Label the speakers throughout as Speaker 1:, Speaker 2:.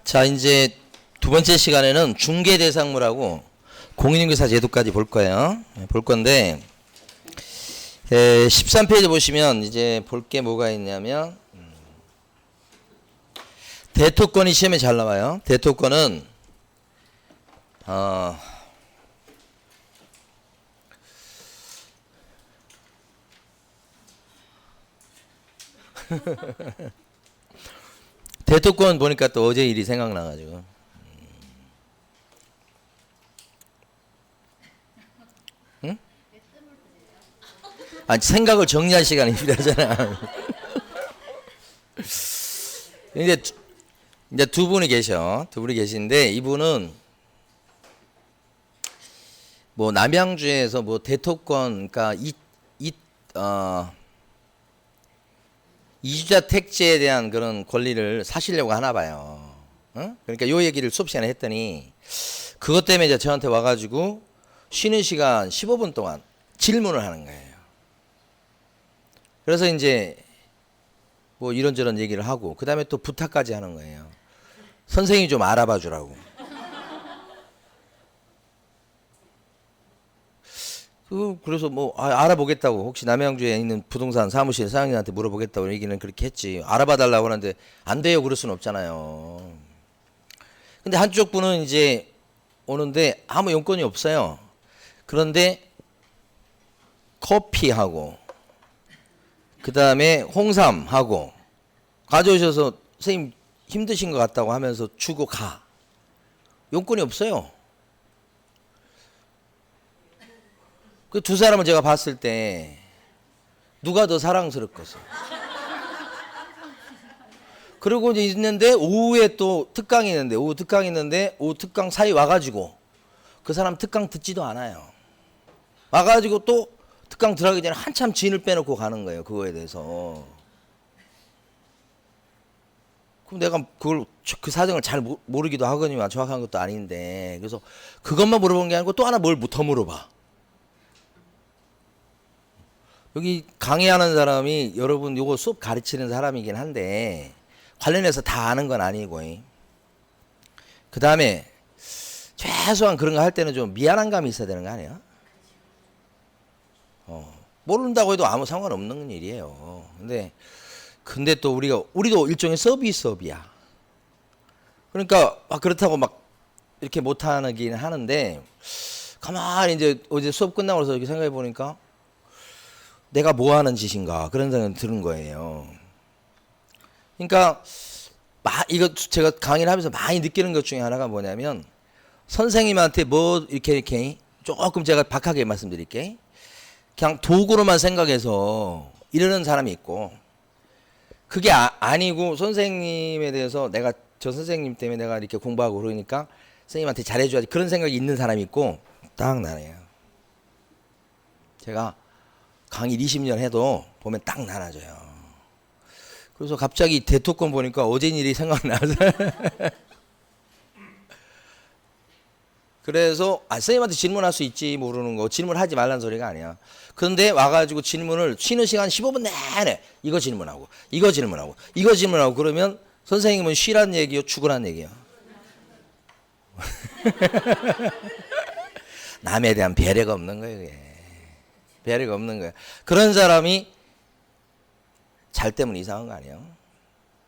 Speaker 1: 자, 이제 두 번째 시간에는 중개대상물하고 공인중개사 제도까지 볼 거예요. 볼 건데 13페이지 보시면 이제 볼 게 뭐가 있냐면 대토권이 시험에 잘 나와요. 대토권은 대토권 보니까 또 어제 일이 생각나가지고 응? 아니 생각을 정리할 시간이 필요하잖아. 이제 두 분이 계셔. 두 분이 계신데 이분은 뭐 남양주에서 뭐 대토권 그러니까 이주자 택지에 대한 그런 권리를 사시려고 하나 봐요. 어? 그러니까 요 얘기를 수업 시간에 했더니 그것 때문에 이제 저한테 와가지고 쉬는 시간 15분 동안 질문을 하는 거예요. 그래서 이제 뭐 이런저런 얘기를 하고 그 다음에 또 부탁까지 하는 거예요. 선생님이 좀 알아봐 주라고. 그래서 뭐 알아보겠다고 혹시 남양주에 있는 부동산 사무실 사장님한테 물어보겠다고 얘기는 그렇게 했지. 알아봐 달라고 하는데 안 돼요 그럴 수는 없잖아요. 근데 한쪽 분은 이제 오는데 아무 용건이 없어요. 그런데 커피하고 그 다음에 홍삼하고 가져오셔서 선생님 힘드신 것 같다고 하면서 주고 가. 용건이 없어요. 그 두 사람을 제가 봤을 때 누가 더 사랑스럽겠어. 그리고 이제 있는데 오후에 또 특강이 있는데 오후 특강 사이 와가지고 그 사람 특강 듣지도 않아요. 와가지고 또 특강 들어가기 전에 한참 진을 빼놓고 가는 거예요. 그거에 대해서. 그럼 내가 그 사정을 잘 모르기도 하거니와 정확한 것도 아닌데 그래서 그것만 물어본 게 아니고 또 하나 뭘 더 물어봐. 여기 강의하는 사람이 여러분 요거 수업 가르치는 사람이긴 한데 관련해서 다 아는 건 아니고 그 다음에 최소한 그런 거 할 때는 좀 미안한 감이 있어야 되는 거 아니에요? 모른다고 해도 아무 상관없는 일이에요. 근데 또 우리도 일종의 서비스업이야. 그러니까 그렇다고 막 이렇게 못하긴 하는데 가만히 이제 어제 수업 끝나고 나서 이렇게 생각해 보니까 내가 뭐 하는 짓인가 그런 생각이 드는 거예요. 그러니까 이거 제가 강의를 하면서 많이 느끼는 것 중에 하나가 뭐냐면 선생님한테 뭐 이렇게 조금 제가 박하게 말씀드릴게. 그냥 도구로만 생각해서 이러는 사람이 있고 그게 아니고 선생님에 대해서 내가 저 선생님 때문에 내가 이렇게 공부하고 그러니까 선생님한테 잘해줘야지 그런 생각이 있는 사람이 있고 딱 나네요. 제가 강의 20년 해도 보면 딱 나눠져요. 그래서 갑자기 대토권 보니까 어제 일이 생각나서 그래서 선생님한테 질문할 수 있지 모르는 거 질문하지 말라는 소리가 아니야. 그런데 와가지고 질문을 쉬는 시간 15분 내내 이거 질문하고 그러면 선생님은 쉬란 얘기요 죽으란 얘기요. 남에 대한 배려가 없는 거예요. 그게. 배려가 없는 거예요. 그런 사람이 잘 되면 이상한 거 아니에요?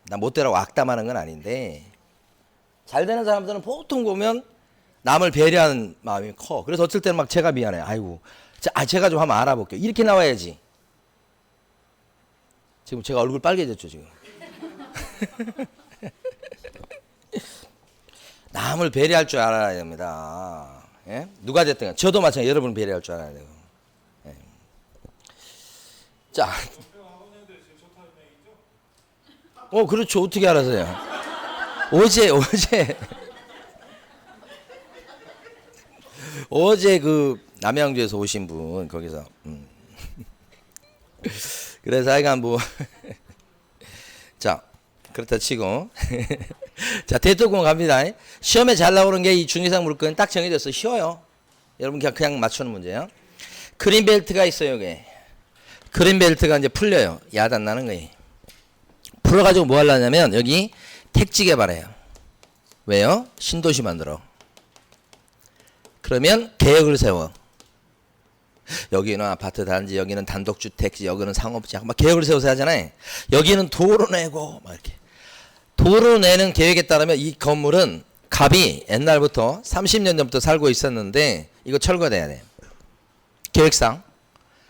Speaker 1: 나 못되라고 악담하는 건 아닌데 잘 되는 사람들은 보통 보면 남을 배려하는 마음이 커. 그래서 어쩔 때는 막 제가 미안해. 아이고, 제가 좀 한번 알아볼게요. 이렇게 나와야지. 지금 제가 얼굴 빨개졌죠 지금. 남을 배려할 줄 알아야 됩니다. 예? 누가 됐든 간에 저도 마찬가지 여러분 배려할 줄 알아야 되고. 예. 자, 그렇죠. 어떻게 알아서요? 어제 그 남양주에서 오신 분 거기서 그래서 하여간 뭐 자 그렇다 치고 자 대토권 갑니다. 시험에 잘 나오는 게 이 중개상 물건 딱 정해졌어. 쉬워요. 여러분 그냥 맞추는 문제예요. 그린벨트가 있어요. 여기 그린벨트가 이제 풀려요. 야단 나는 거예요. 풀어가지고 뭐 하려냐면 여기 택지 개발해요. 왜요? 신도시 만들어. 그러면 계획을 세워. 여기는 아파트 단지, 여기는 단독주택지, 여기는 상업지, 막 계획을 세워서 하잖아요. 여기는 도로 내고, 막 이렇게. 도로 내는 계획에 따르면 이 건물은 갑이 옛날부터 30년 전부터 살고 있었는데 이거 철거돼야 돼. 계획상.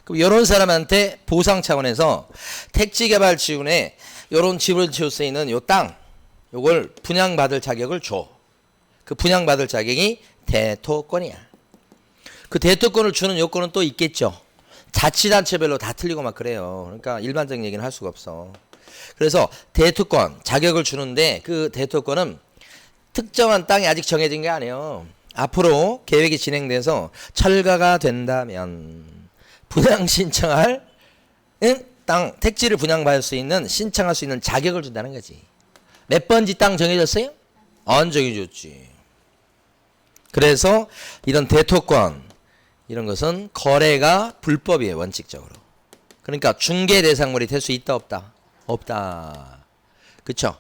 Speaker 1: 그럼 이런 사람한테 보상 차원에서 택지개발지구에 이런 집을 지을 수 있는 요 땅, 요걸 분양받을 자격을 줘. 그 분양받을 자격이 대토권이야. 그 대토권을 주는 요건은 또 있겠죠. 자치단체별로 다 틀리고 막 그래요. 그러니까 일반적인 얘기는 할 수가 없어. 그래서 대토권 자격을 주는데 그 대토권은 특정한 땅이 아직 정해진 게 아니에요. 앞으로 계획이 진행돼서 철거가 된다면 분양 신청할 땅 택지를 분양받을 수 있는 신청할 수 있는 자격을 준다는 거지. 몇 번지 땅 정해졌어요? 안 정해졌지. 그래서 이런 대토권 이런 것은 거래가 불법이에요. 원칙적으로. 그러니까 중개 대상물이 될 수 있다 없다? 없다. 그쵸?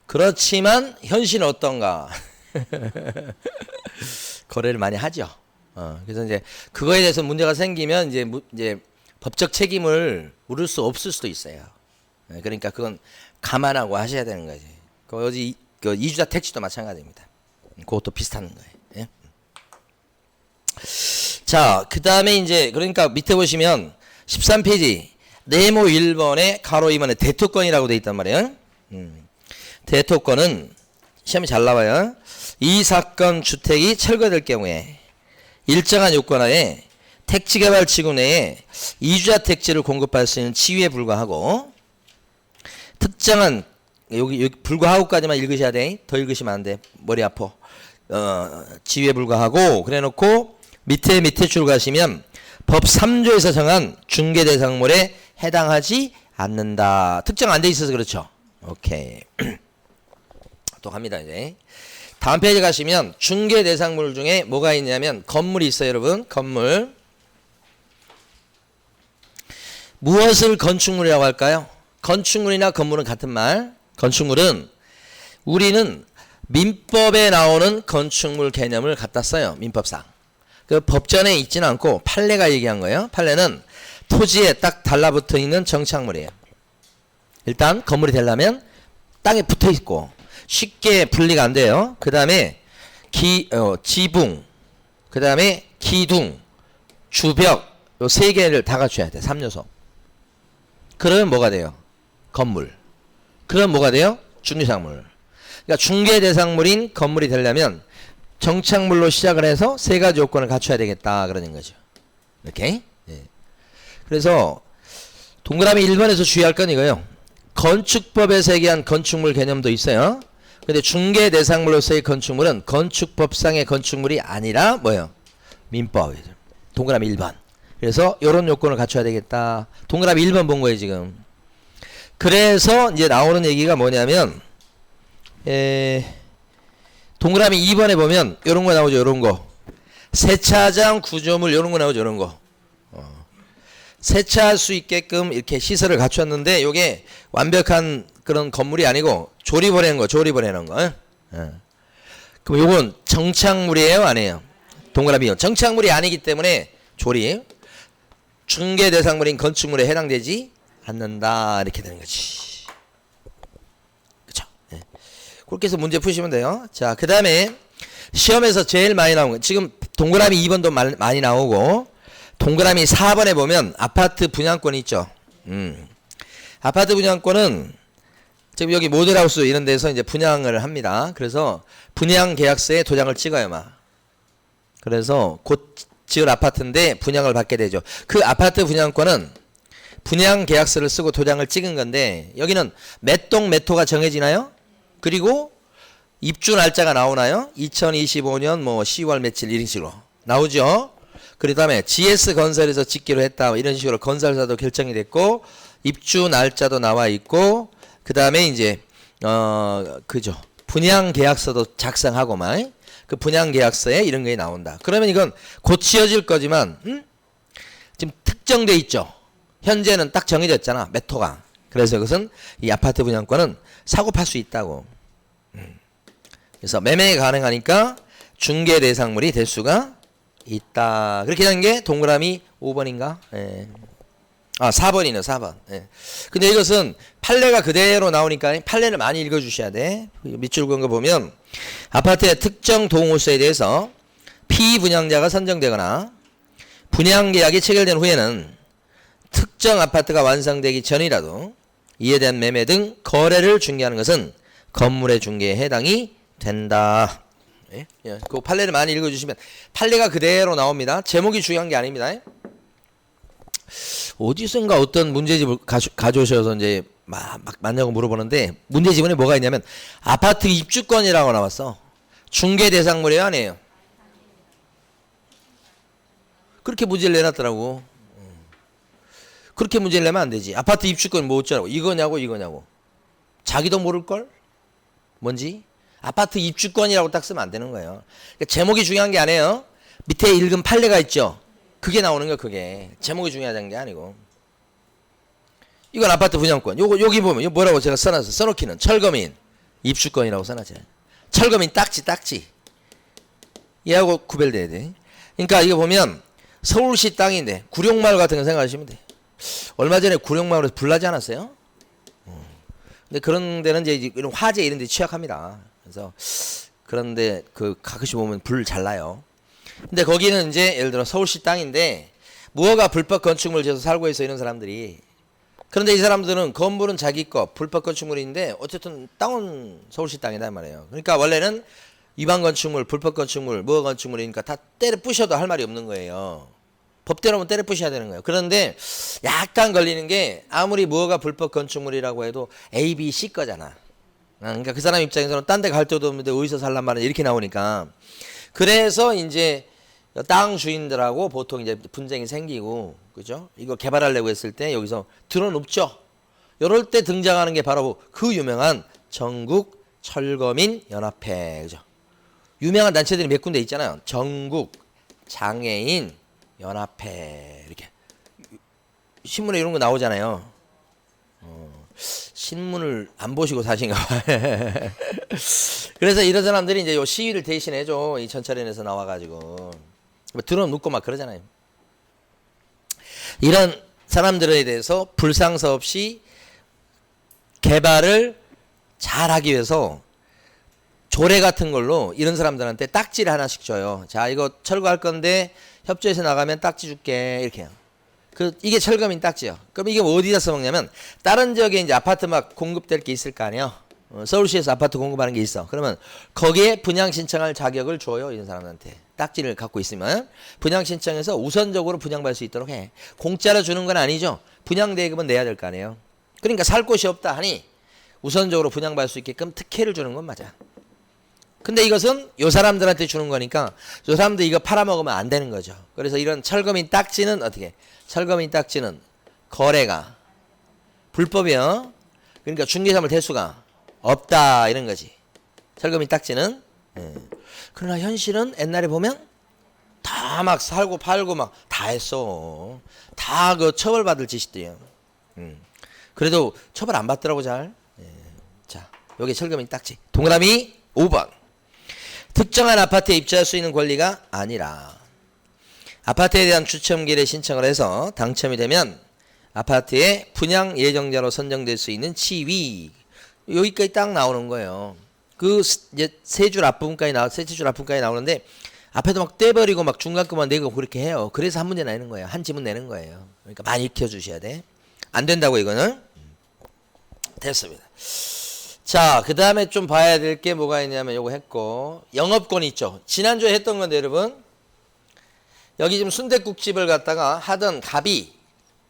Speaker 1: 그렇지만 현실은 어떤가? 거래를 많이 하죠. 그래서 이제 그거에 대해서 문제가 생기면 이제 법적 책임을 물을 수 없을 수도 있어요. 그러니까 그건 감안하고 하셔야 되는 거지. 어디 그 이주자 택지도 마찬가지입니다. 그것도 비슷한 거예요. 예? 자, 그 다음에 이제 그러니까 밑에 보시면 13페이지 네모 1번에 가로 2번에 대토권이라고 돼 있단 말이에요. 대토권은 시험이 잘 나와요. 이 사건 주택이 철거될 경우에 일정한 요건하에 택지개발지구 내에 이주자 택지를 공급할 수 있는 지위에 불과하고 특정한 여기 불과하고까지만 읽으셔야 돼. 더 읽으시면 안 돼. 머리 아파. 지위에 불과하고 그래놓고 밑에 줄 가시면 법 3조에서 정한 중개대상물에 해당하지 않는다. 특정 안 돼 있어서 그렇죠. 오케이. 또 갑니다 이제. 다음 페이지 가시면 중개대상물 중에 뭐가 있냐면 건물이 있어요 여러분. 건물. 무엇을 건축물이라고 할까요? 건축물이나 건물은 같은 말. 건축물은 우리는 민법에 나오는 건축물 개념을 갖다 써요. 민법상. 그 법전에 있지는 않고 판례가 얘기한 거예요. 판례는 토지에 딱 달라붙어 있는 정착물이에요. 일단 건물이 되려면 땅에 붙어 있고 쉽게 분리가 안 돼요. 그 다음에 지붕, 그 다음에 기둥, 주벽 요 세 개를 다 갖춰야 돼. 3요소. 그러면 뭐가 돼요? 건물. 그럼 뭐가 돼요? 중개상물. 그러니까 중개대상물인 건물이 되려면 정착물로 시작을 해서 세 가지 요건을 갖춰야 되겠다 그러는 거죠. 이렇게. 예. 그래서 동그라미 1번에서 주의할 건 이거요. 건축법에 새기한 건축물 개념도 있어요. 근데 중개대상물로서의 건축물은 건축법상의 건축물이 아니라 뭐예요? 민법이죠. 동그라미 1번. 그래서 이런 요건을 갖춰야 되겠다. 동그라미 1번 본 거예요 지금. 그래서 이제 나오는 얘기가 뭐냐면 동그라미 2번에 보면 이런 거 나오죠. 이런 거. 세차장 구조물 이런 거 나오죠. 이런 거. 세차할 수 있게끔 이렇게 시설을 갖췄는데 이게 완벽한 그런 건물이 아니고 조립을 해놓은 거. 조립을 해놓은 거. 그럼 요건 정착물이에요? 아니에요? 동그라미 2번. 정착물이 아니기 때문에 조립. 중개대상물인 건축물에 해당되지 않는다. 이렇게 되는 거지. 그쵸? 네. 그렇게 해서 문제 푸시면 돼요. 자, 그 다음에 시험에서 제일 많이 나온 거. 지금 동그라미 2번도 많이 나오고 동그라미 4번에 보면 아파트 분양권 있죠. 아파트 분양권은 지금 여기 모델하우스 이런 데서 이제 분양을 합니다. 그래서 분양 계약서에 도장을 찍어요, 막. 그래서 곧 지을 아파트인데 분양을 받게 되죠. 그 아파트 분양권은 분양 계약서를 쓰고 도장을 찍은 건데 여기는 몇 동 몇 호가 정해지나요? 그리고 입주 날짜가 나오나요? 2025년 뭐 10월 며칠 이런 식으로 나오죠. 그 다음에 GS건설에서 짓기로 했다 이런 식으로 건설사도 결정이 됐고 입주 날짜도 나와 있고 그 다음에 이제 그죠. 분양 계약서도 작성하고만 그 분양 계약서에 이런 게 나온다. 그러면 이건 곧 지어질 거지만 지금 특정돼 있죠. 현재는 딱 정해졌잖아. 몇 호가. 그래서 그것은 이 아파트 분양권은 사고 팔 수 있다고. 그래서 매매 가능하니까 중개 대상물이 될 수가 있다. 그렇게 된 게 동그라미 5번인가? 예. 아, 4번이네, 4번. 예. 근데 이것은 판례가 그대로 나오니까 판례를 많이 읽어주셔야 돼. 밑줄 그은 거 보면 아파트의 특정 동호수에 대해서 피분양자가 선정되거나 분양계약이 체결된 후에는 특정 아파트가 완성되기 전이라도 이에 대한 매매 등 거래를 중개하는 것은 건물의 중개에 해당이 된다. 예? 그 판례를 많이 읽어주시면 판례가 그대로 나옵니다. 제목이 중요한 게 아닙니다. 어디선가 어떤 문제집을 가져오셔서 이제 막 맞냐고 물어보는데 문제집안에 뭐가 있냐면 아파트 입주권이라고 나왔어. 중개 대상물이에요, 아니에요? 그렇게 문제를 내놨더라고. 그렇게 문제를 내면 안 되지. 아파트 입주권 뭐 어쩌라고? 이거냐고. 자기도 모를걸? 뭔지? 아파트 입주권이라고 딱 쓰면 안 되는 거예요. 그러니까 제목이 중요한 게 아니에요. 밑에 읽은 판례가 있죠. 그게 나오는 거야, 그게. 제목이 중요한 게 아니고. 이건 아파트 분양권. 여기 보면, 이거 뭐라고 제가 써놓기는 철거민 입주권이라고 써놨죠. 철거민 딱지. 얘하고 구별돼야 돼. 그러니까 이거 보면 서울시 땅인데, 구룡마을 같은 거 생각하시면 돼. 얼마 전에 구룡마을에서 불 나지 않았어요? 근데 그런 데는 이제 이런 화재 이런 데 취약합니다. 그래서 그런데 가끔씩 보면 불 잘 나요. 근데 거기는 이제 예를 들어 서울시 땅인데 무허가 불법 건축물 지어서 살고 있어 이런 사람들이. 그런데 이 사람들은 건물은 자기 거 불법 건축물인데 어쨌든 땅은 서울시 땅이다 말이에요. 그러니까 원래는 위반 건축물, 불법 건축물, 무허가 건축물이니까 다 때려 부셔도 할 말이 없는 거예요. 법대로면 때려 부셔야 되는 거예요. 그런데 약간 걸리는 게 아무리 무허가 불법 건축물이라고 해도 A, B, C 거잖아. 그러니까 그 사람 입장에서는 딴 데 갈 데도 없는데 어디서 살란 말이야 이렇게 나오니까. 그래서 이제 땅 주인들하고 보통 이제 분쟁이 생기고, 그죠? 이거 개발하려고 했을 때 여기서 들어눕죠. 이럴 때 등장하는 게 바로 그 유명한 전국 철거민 연합회, 그죠? 유명한 단체들이 몇 군데 있잖아요. 전국 장애인 연합회 이렇게 신문에 이런 거 나오잖아요. 신문을 안 보시고 사신가 봐요. 그래서 이런 사람들이 이제 요 시위를 대신해줘. 이 전철연에서 나와가지고 들어눕고 막 그러잖아요. 이런 사람들에 대해서 불상사 없이 개발을 잘하기 위해서 조례 같은 걸로 이런 사람들한테 딱지를 하나씩 줘요. 자, 이거 철거할 건데 협조해서 나가면 딱지 줄게 이렇게요. 이게 철거민 딱지요. 그럼 이게 어디다 써먹냐면 다른 지역에 이제 아파트 막 공급될 게 있을 거 아니에요. 서울시에서 아파트 공급하는 게 있어. 그러면 거기에 분양 신청할 자격을 줘요. 이런 사람한테 딱지를 갖고 있으면 분양 신청해서 우선적으로 분양받을 수 있도록 해. 공짜로 주는 건 아니죠. 분양 대금은 내야 될 거 아니에요. 그러니까 살 곳이 없다 하니 우선적으로 분양받을 수 있게끔 특혜를 주는 건 맞아. 근데 이것은 요 사람들한테 주는 거니까 요 사람들 이거 팔아먹으면 안 되는 거죠. 그래서 이런 철거민 딱지는 어떻게? 철거민 딱지는 거래가 불법이요. 그러니까 중개사물 대수가 없다 이런 거지. 철거민 딱지는. 그러나 현실은 옛날에 보면 다 막 살고 팔고 막 다 했어. 다 그 처벌받을 짓이대요. 그래도 처벌 안 받더라고 잘. 자, 여기 철거민 딱지. 동그라미 5번. 특정한 아파트에 입주할 수 있는 권리가 아니라 아파트에 대한 추첨기를 신청을 해서 당첨이 되면 아파트의 분양 예정자로 선정될 수 있는 지위 여기까지 딱 나오는 거예요. 그 이제 세 줄 앞부분까지 나오는데 앞에도 막 떼버리고 막 중간급만 내고 그렇게 해요. 그래서 한 문제 내는 거예요. 한 지문 내는 거예요. 그러니까 많이 익혀주셔야 돼. 안 된다고 이거는. 됐습니다. 자, 그 다음에 좀 봐야 될 게 뭐가 있냐면 요거 했고 영업권 있죠. 지난주에 했던 건데 여러분 여기 지금 순댓국집을 갖다가 하던 갑이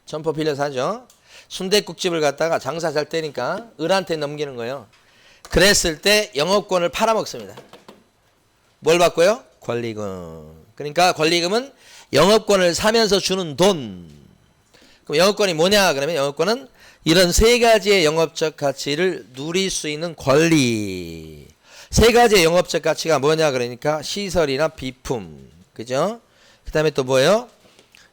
Speaker 1: 점포 빌려서 하죠. 순댓국집을 갖다가 장사 잘 되니까 을한테 넘기는 거예요. 그랬을 때 영업권을 팔아먹습니다. 뭘 받고요? 권리금. 그러니까 권리금은 영업권을 사면서 주는 돈. 그럼 영업권이 뭐냐? 그러면 영업권은 이런 세 가지의 영업적 가치를 누릴 수 있는 권리. 세 가지의 영업적 가치가 뭐냐? 그러니까 시설이나 비품. 그죠? 그 다음에 또 뭐예요?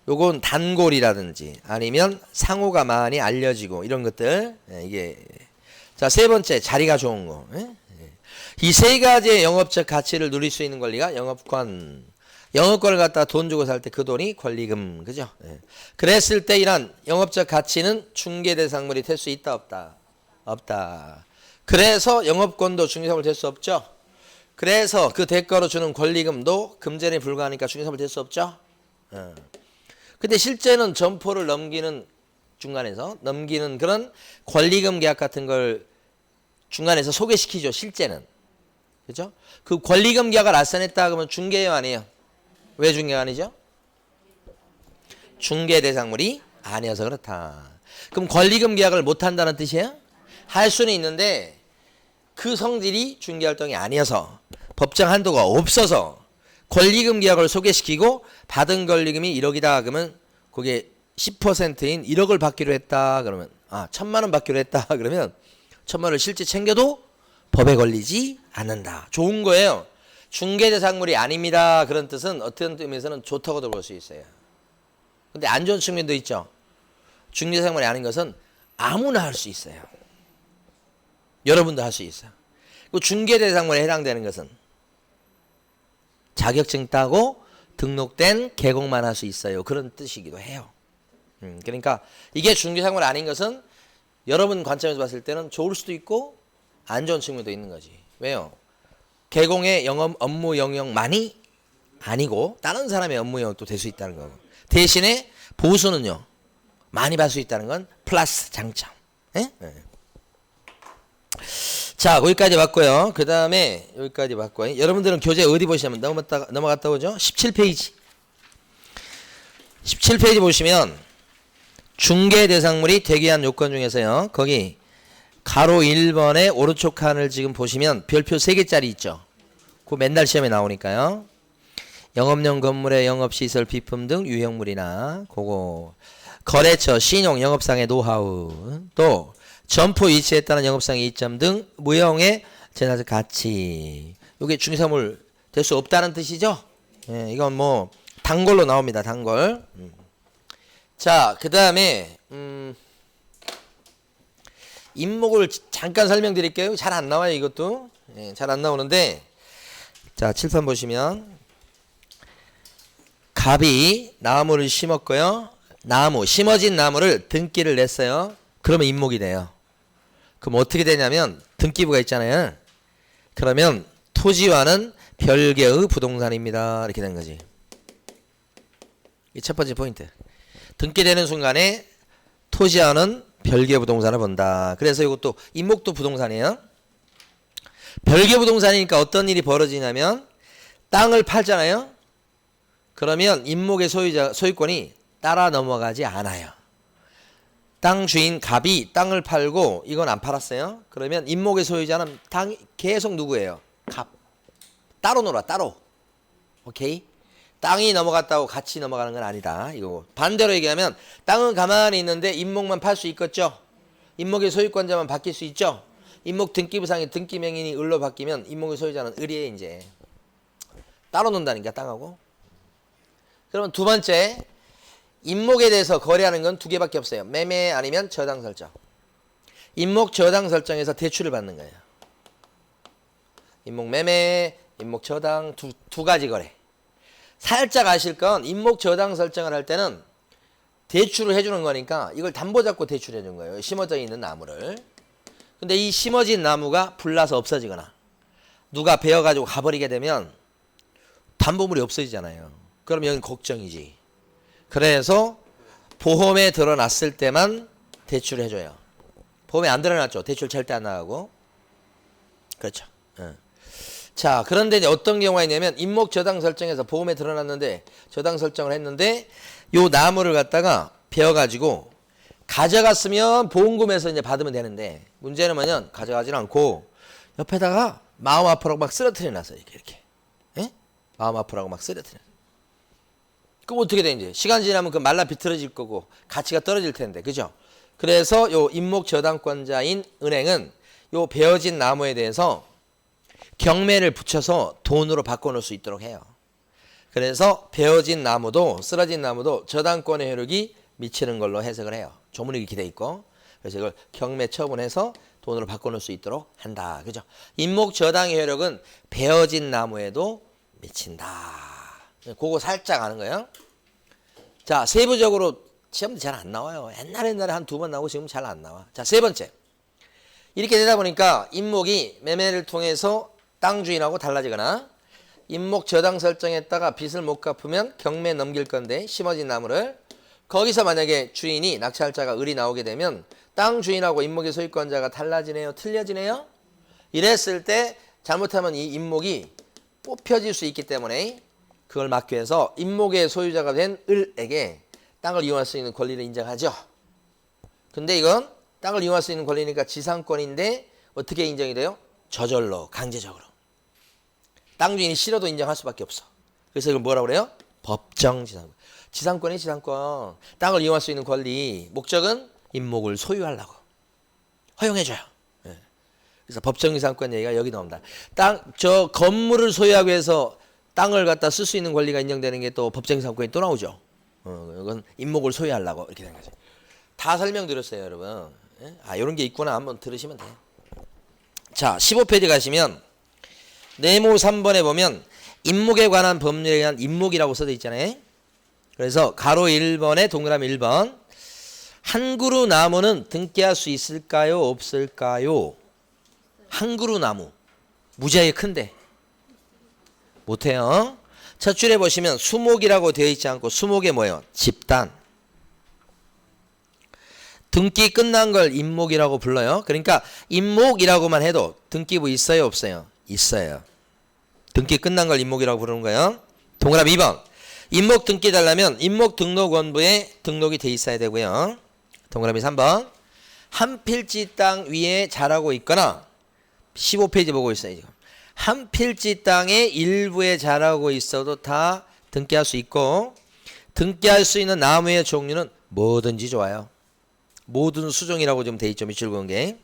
Speaker 1: 요건 단골이라든지 아니면 상호가 많이 알려지고 이런 것들. 이게 자, 세 번째 자리가 좋은 거. 이 세 가지의 영업적 가치를 누릴 수 있는 권리가 영업권. 영업권을 갖다 돈 주고 살 때 그 돈이 권리금. 그죠? 예. 그랬을 때 이런 영업적 가치는 중개대상물이 될 수 있다 없다? 없다. 그래서 영업권도 중개사물 될 수 없죠. 그래서 그 대가로 주는 권리금도 금전에 불과하니까 중개사물 될 수 없죠. 근데 실제는 점포를 넘기는 중간에서 넘기는 그런 권리금 계약 같은 걸 중간에서 소개시키죠. 실제는. 그죠? 그 권리금 계약을 알선했다 그러면 중개예요 아니에요? 왜 중개가 아니죠? 중개대상물이 아니어서 그렇다. 그럼 권리금 계약을 못한다는 뜻이에요? 할 수는 있는데 그 성질이 중개활동이 아니어서 법정 한도가 없어서 권리금 계약을 소개시키고 받은 권리금이 1억이다 그러면 그게 10%인 1억을 받기로 했다 그러면 1,000만 원 받기로 했다 그러면 1,000만 원을 실제 챙겨도 법에 걸리지 않는다. 좋은 거예요. 중개대상물이 아닙니다. 그런 뜻은 어떤 의미에서는 좋다고도 볼 수 있어요. 근데 안 좋은 측면도 있죠. 중개대상물이 아닌 것은 아무나 할 수 있어요. 여러분도 할 수 있어요. 그 중개대상물에 해당되는 것은 자격증 따고 등록된 계곡만 할 수 있어요. 그런 뜻이기도 해요. 그러니까 이게 중개상물 아닌 것은 여러분 관점에서 봤을 때는 좋을 수도 있고 안 좋은 측면도 있는 거지. 왜요? 계공의 업무 영역만이 아니고 다른 사람의 업무 영역도 될 수 있다는 거고 대신에 보수는요 많이 받을 수 있다는 건 플러스 장점. 예? 자 거기까지 봤고요. 그 다음에 여기까지 봤고요. 여러분들은 교재 어디 보시냐면 넘어갔다 오죠. 17페이지 17페이지 보시면 중개대상물이 되게 한 요건 중에서요. 거기 가로 1번의 오른쪽 칸을 지금 보시면 별표 3개짜리 있죠. 그거 맨날 시험에 나오니까요. 영업용 건물의 영업시설 비품 등 유형물이나 그거 거래처 신용 영업상의 노하우 또 점포 위치에 따른 영업상의 이점 등 무형의 재산적 가치 이게 중개사물 될 수 없다는 뜻이죠. 예, 이건 뭐 단골로 나옵니다. 단골. 자, 그 다음에 임목을 잠깐 설명드릴게요. 잘 안 나와요. 이것도. 예, 잘 안 나오는데 자, 칠판 보시면 갑이 나무를 심었고요. 심어진 나무를 등기를 냈어요. 그러면 임목이 돼요. 그럼 어떻게 되냐면 등기부가 있잖아요. 그러면 토지와는 별개의 부동산입니다. 이렇게 된 거지. 이 첫 번째 포인트. 등기되는 순간에 토지와는 별개 부동산을 본다. 그래서 이것도 임목도 부동산이에요. 별개 부동산이니까 어떤 일이 벌어지냐면 땅을 팔잖아요. 그러면 임목의 소유권이 따라 넘어가지 않아요. 땅 주인 갑이 땅을 팔고 이건 안 팔았어요. 그러면 임목의 소유자는 계속 누구예요? 갑. 따로 놀아. 따로. 오케이? 땅이 넘어갔다고 같이 넘어가는 건 아니다. 이거 반대로 얘기하면 땅은 가만히 있는데 임목만 팔 수 있겠죠. 임목의 소유권자만 바뀔 수 있죠. 임목 등기부상의 등기 명인이 을로 바뀌면 임목의 소유자는 을이에요. 이제 따로 논다니까 땅하고. 그러면 두 번째 임목에 대해서 거래하는 건 두 개밖에 없어요. 매매 아니면 저당 설정. 임목 저당 설정에서 대출을 받는 거예요. 임목 매매, 임목 저당 두 가지 거래. 살짝 아실 건 임목 저당 설정을 할 때는 대출을 해주는 거니까 이걸 담보 잡고 대출해 준 거예요. 심어져 있는 나무를. 근데 이 심어진 나무가 불나서 없어지거나 누가 베어가지고 가버리게 되면 담보물이 없어지잖아요. 그럼 여긴 걱정이지. 그래서 보험에 들어놨을 때만 대출을 해줘요. 보험에 안 들어놨죠. 대출 절대 안 나가고. 그렇죠. 자, 그런데 이제 어떤 경우가 있냐면 임목 저당 설정해서 보험에 들어놨는데 저당 설정을 했는데 요 나무를 갖다가 베어가지고 가져갔으면 보험금에서 이제 받으면 되는데 문제는 뭐냐면 가져가지는 않고 옆에다가 마음 아프라고 막 쓰러뜨려 놨어요. 이렇게. 예? 마음 아프라고 막 쓰러뜨려. 그럼 어떻게 돼 이제? 시간 지나면 그 말라 비틀어질 거고 가치가 떨어질 텐데. 그죠? 그래서 요 임목 저당권자인 은행은 요 베어진 나무에 대해서 경매를 붙여서 돈으로 바꿔놓을 수 있도록 해요. 그래서 베어진 나무도 쓰러진 나무도 저당권의 효력이 미치는 걸로 해석을 해요. 조문이 이렇게 돼 있고 그래서 이걸 경매 처분해서 돈으로 바꿔놓을 수 있도록 한다. 그죠? 임목 저당의 효력은 베어진 나무에도 미친다. 그거 살짝 아는 거예요. 자, 세부적으로 시험도 잘 안 나와요. 옛날에 한 2번 나오고 지금 잘 안 나와. 자, 세 번째. 이렇게 되다 보니까 임목이 매매를 통해서 땅 주인하고 달라지거나 임목 저당 설정했다가 빚을 못 갚으면 경매 넘길 건데 심어진 나무를 거기서 만약에 주인이 낙찰자가 을이 나오게 되면 땅 주인하고 임목의 소유권자가 달라지네요? 틀려지네요? 이랬을 때 잘못하면 이 임목이 뽑혀질 수 있기 때문에 그걸 막기 위해서 임목의 소유자가 된 을에게 땅을 이용할 수 있는 권리를 인정하죠. 근데 이건 땅을 이용할 수 있는 권리니까 지상권인데 어떻게 인정이 돼요? 저절로, 강제적으로. 땅 주인이 싫어도 인정할 수밖에 없어. 그래서 이걸 뭐라고 그래요? 법정 지상권. 지상권이 지상권. 땅을 이용할 수 있는 권리. 목적은 임목을 소유하려고. 허용해줘요. 네. 그래서 법정 지상권 얘기가 여기 나옵니다. 저 건물을 소유하기 위해서 땅을 갖다 쓸 수 있는 권리가 인정되는 게 또 법정 지상권이 또 나오죠. 이건 임목을 소유하려고 이렇게 되는 거죠. 다 설명드렸어요, 여러분. 아, 이런 게 있구나. 한번 들으시면 돼요. 자, 15페이지 가시면 네모 3번에 보면 임목에 관한 법률에 의한 임목이라고 써져 있잖아요. 그래서 가로 1번에 동그라미 1번. 한 그루 나무는 등기할 수 있을까요? 없을까요? 한 그루 나무. 무지하게 큰데. 못해요. 첫 줄에 보시면 수목이라고 되어 있지 않고 수목이 뭐예요? 집단. 등기 끝난 걸 임목이라고 불러요. 그러니까 임목이라고만 해도 등기부 있어요? 없어요? 있어요. 등기 끝난 걸 임목이라고 부르는 거예요. 동그라미 2번. 임목 등기 달라면 임목등록원부에 등록이 돼 있어야 되고요. 동그라미 3번. 한 필지 땅 위에 자라고 있거나 15페이지 보고 있어요. 지금. 한 필지 땅의 일부에 자라고 있어도 다 등기할 수 있고 등기할 수 있는 나무의 종류는 뭐든지 좋아요. 모든 수종이라고 좀 돼 있죠. 밑줄 그은 게.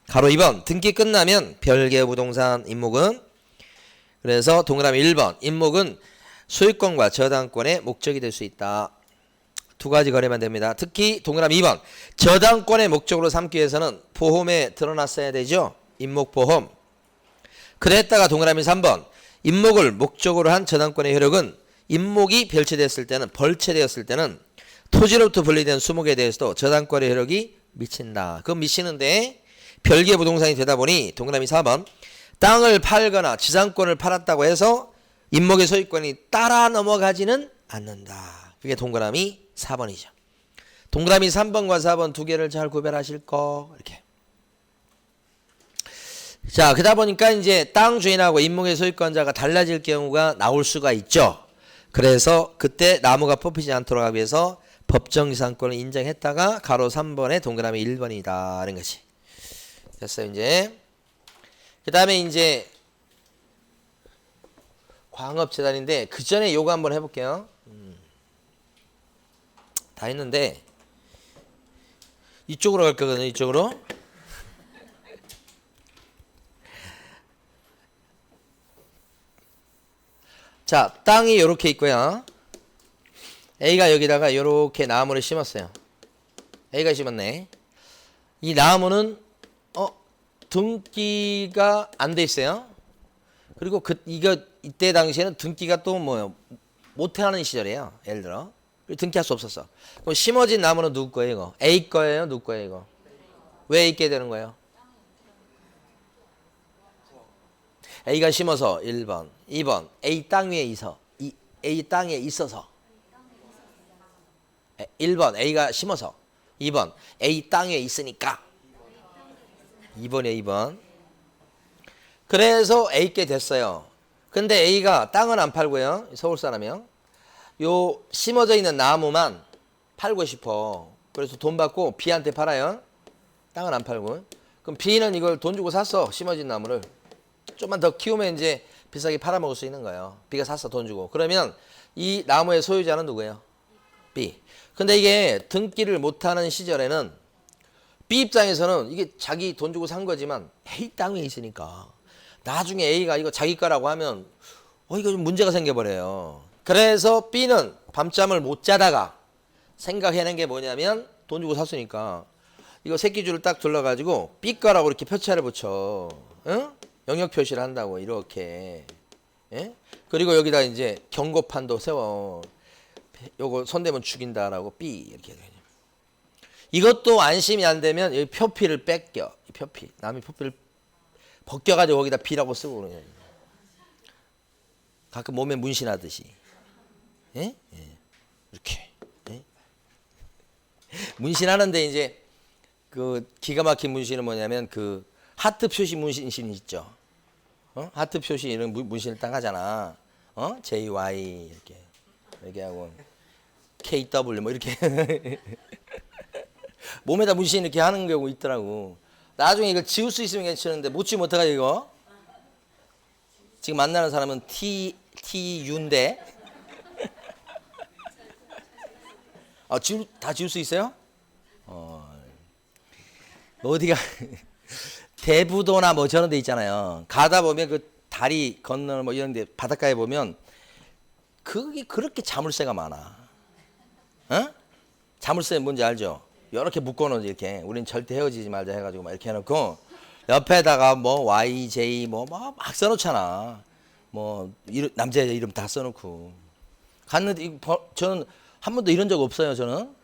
Speaker 1: 가로 2번. 등기 끝나면 별개의 부동산 임목은 그래서 동그라미 1번. 임목은 소유권과 저당권의 목적이 될 수 있다. 두 가지 거래만 됩니다. 특히 동그라미 2번. 저당권의 목적으로 삼기 위해서는 보험에 드러났어야 되죠. 임목보험. 그랬다가 동그라미 3번. 임목을 목적으로 한 저당권의 효력은 임목이 별체되었을 때는 토지로부터 분리된 수목에 대해서도 저당권의 효력이 미친다. 그건 미치는데 별개 부동산이 되다 보니 동그라미 4번. 땅을 팔거나 지상권을 팔았다고 해서 임목의 소유권이 따라 넘어가지는 않는다. 그게 동그라미 4번이죠. 동그라미 3번과 4번 두 개를 잘 구별하실 거. 이렇게. 자, 그러다 보니까 이제 땅 주인하고 임목의 소유권자가 달라질 경우가 나올 수가 있죠. 그래서 그때 나무가 뽑히지 않도록 하기 위해서 법정지상권을 인정했다가 가로 3번에 동그라미 1번이다. 라는 거지. 됐어요, 이제. 그 다음에 이제 광업재단인데 그 전에 요거 한번 해볼게요. 다 했는데 이쪽으로 갈 거거든요. 이쪽으로. 자, 땅이 이렇게 있고요. A가 여기다가 이렇게 나무를 심었어요. A가 심었네. 이 나무는 등기가 안 돼 있어요. 그리고 이때 당시에는 등기가 또 뭐요? 못하는 시절이에요. 예를 들어 등기할 수 없었어. 그럼 심어진 나무는 누구 거예요? 이거 A 거예요? 누구 거예요? 이거 왜 있게 되는 거예요? A가 심어서 1번, 2번 A 땅 위에 A 땅에 있어서 1번 A가 심어서 2번 A 땅 위에 있으니까 2번이에요. 2번. 그래서 A께 됐어요. 근데 A가 땅은 안 팔고요. 서울 사람이요. 요 심어져 있는 나무만 팔고 싶어. 그래서 돈 받고 B한테 팔아요. 땅은 안 팔고. 그럼 B는 이걸 돈 주고 샀어. 심어진 나무를. 좀만 더 키우면 이제 비싸게 팔아먹을 수 있는 거예요. B가 샀어. 돈 주고. 그러면 이 나무의 소유자는 누구예요? B. 근데 이게 등기를 못하는 시절에는 B 입장에서는 이게 자기 돈 주고 산 거지만 A 땅에 있으니까 나중에 A가 이거 자기 거라고 하면 이거 좀 문제가 생겨버려요. 그래서 B는 밤잠을 못 자다가 생각해낸 게 뭐냐면 돈 주고 샀으니까 이거 새끼줄을 딱 둘러가지고 삐까라고 이렇게 표차를 붙여. 응? 영역 표시를 한다고 이렇게. 예? 그리고 여기다 이제 경고판도 세워. 요거 손대면 죽인다라고 삐 이렇게 해야 되냐. 이것도 안심이 안 되면 이 표피를 뺏겨. 이 표피. 남의 표피를 벗겨가지고 거기다 B라고 쓰고 그러냐. 가끔 몸에 문신하듯이. 예? 예. 이렇게. 예? 문신하는데 이제 그 기가 막힌 문신은 뭐냐면 그 하트 표시 문신 있죠. 어? 하트 표시 이런 문신을 딱 하잖아. 어? JY 이렇게 하고 KW 뭐 이렇게 몸에다 문신 이렇게 하는 경우 있더라고. 나중에 이걸 지울 수 있으면 괜찮은데 못 지우면 어떡하지 이거? 지금 만나는 사람은 TU인데 다 지울 수 있어요? 어디가 대부도나 뭐 저런 데 있잖아요. 가다 보면 그 다리 건너 뭐 이런 데 바닷가에 보면 그게 그렇게 자물쇠가 많아. 어? 자물쇠 뭔지 알죠? 이렇게 묶어놓은 이렇게 우린 절대 헤어지지 말자 해가지고 막 이렇게 해놓고 옆에다가 뭐 YJ 뭐 막 써놓잖아. 뭐 남자 이름 다 써놓고 갔는데 저는 한 번도 이런 적 없어요. 저는.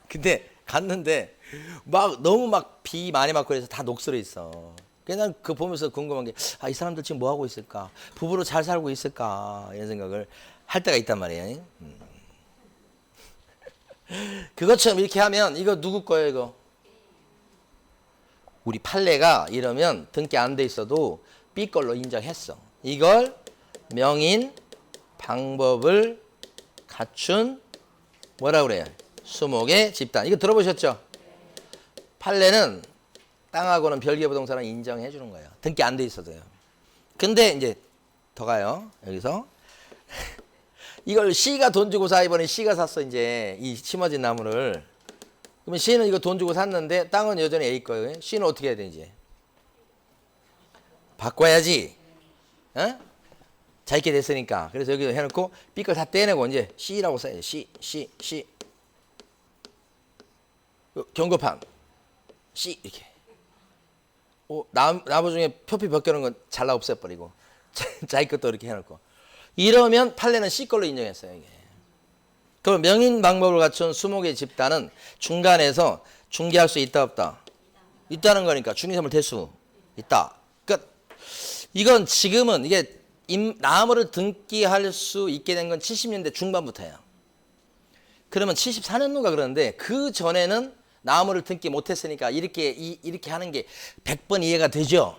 Speaker 1: 근데 갔는데 막 너무 막 비 많이 맞고 그래서 다 녹슬어 있어. 그냥 그 보면서 궁금한 게 이 사람들 지금 뭐 하고 있을까? 부부로 잘 살고 있을까? 이런 생각을 할 때가 있단 말이에요. 그것처럼 이렇게 하면 이거 누구 거예요 이거? 우리 판례가 이러면 등기 안 돼 있어도 B 걸로 인정했어. 이걸 명인 방법을 갖춘 뭐라 그래요? 수목의 집단. 이거 들어보셨죠? 판례는 땅하고는 별개 부동산을 인정해 주는 거예요. 등기 안 돼 있어도요. 근데 이제 더 가요. 여기서 이걸 C가 돈 주고 사. 이번에 C가 샀어 이제 이 심어진 나무를. 그러면 C는 이거 돈 주고 샀는데 땅은 여전히 A 거예요. C는 어떻게 해야 되는지 바꿔야지. 어? 자기게 됐으니까. 그래서 여기 해놓고 B 걸 다 떼내고 이제 C라고 써야지. C. 경고판 C 이렇게. 나무 중에 표피 벗겨놓은 건 잘라 없애버리고 자기 것도 이렇게 해놓고 이러면 판례는 C 걸로 인정했어요. 이게. 그럼 명인 방법을 갖춘 수목의 집단은 중간에서 중개할 수 있다 없다? 있다는 거니까 중개선물 대수 있다. 끝. 이건 지금은 이게 나무를 등기할 수 있게 된 건 70년대 중반부터예요. 그러면 74년도가 그러는데 그 전에는 나무를 등기 못했으니까 이렇게 하는 게 100번 이해가 되죠.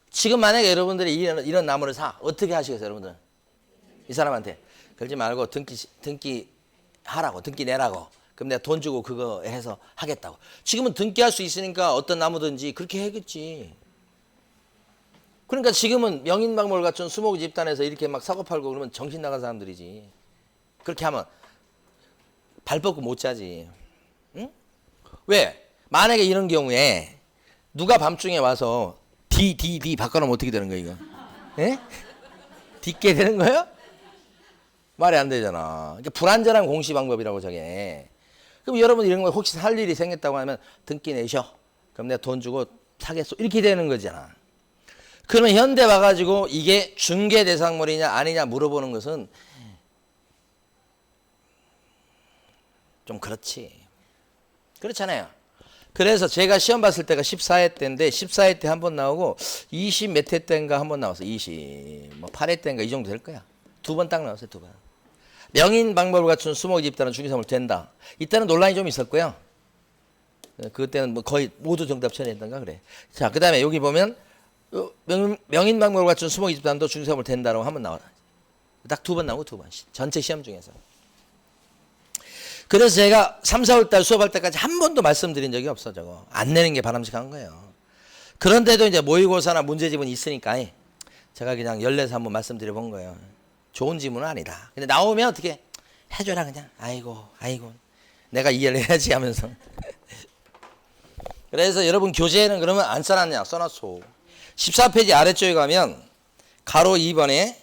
Speaker 1: 지금 만약에 여러분들이 이런 나무를 사 어떻게 하시겠어요, 여러분들? 이 사람한테 그러지 말고 등기 하라고, 등기 내라고. 그럼 내가 돈 주고 그거 해서 하겠다고. 지금은 등기할 수 있으니까 어떤 나무든지 그렇게 해야겠지. 그러니까 지금은 명인 방법을 갖춘 수목 집단에서 이렇게 막 사고 팔고 그러면 정신 나간 사람들이지. 그렇게 하면 발 뻗고 못 자지. 응? 왜? 만약에 이런 경우에 누가 밤중에 와서 D 바꿔놓으면 어떻게 되는 거야 이거? 예? 딛게 되는 거예요? 말이 안 되잖아. 그러니까 불완전한 공시 방법이라고 저게. 그럼 여러분 이런 거 혹시 할 일이 생겼다고 하면 등기 내셔. 그럼 내가 돈 주고 사겠소. 이렇게 되는 거잖아. 그러면 현대 와가지고 이게 중개 대상물이냐 아니냐 물어보는 것은 좀 그렇지. 그렇잖아요. 그래서 제가 시험 봤을 때가 14회 때인데 14회 때 한 번 나오고 20 몇 회 때인가 한 번 나왔어. 20 뭐 8회 때인가 이 정도 될 거야. 두 번 딱 나왔어요. 두 번. 명인 방법을 갖춘 수목의 집단은 중개선물 된다. 이때는 논란이 좀 있었고요. 그때는 뭐 거의 모두 정답 처리했던가 그래. 자, 그 다음에 여기 보면 명인 방법을 갖춘 수목의 집단도 중개선물 된다라고 한 번 나와. 딱 두 번 나오고 두 번. 전체 시험 중에서. 그래서 제가 3, 4월 달 수업할 때까지 한 번도 말씀드린 적이 없어. 저거 안 내는 게 바람직한 거예요. 그런데도 이제 모의고사나 문제집은 있으니까 제가 그냥 열내서 한번 말씀드려 본 거예요. 좋은 지문은 아니다. 근데 나오면 어떻게 해줘라 그냥. 아이고 내가 이해를 해야지 하면서. 그래서 여러분 교재에는 그러면 안 써놨냐? 써놨어. 14페이지 아래쪽에 가면 가로 2번에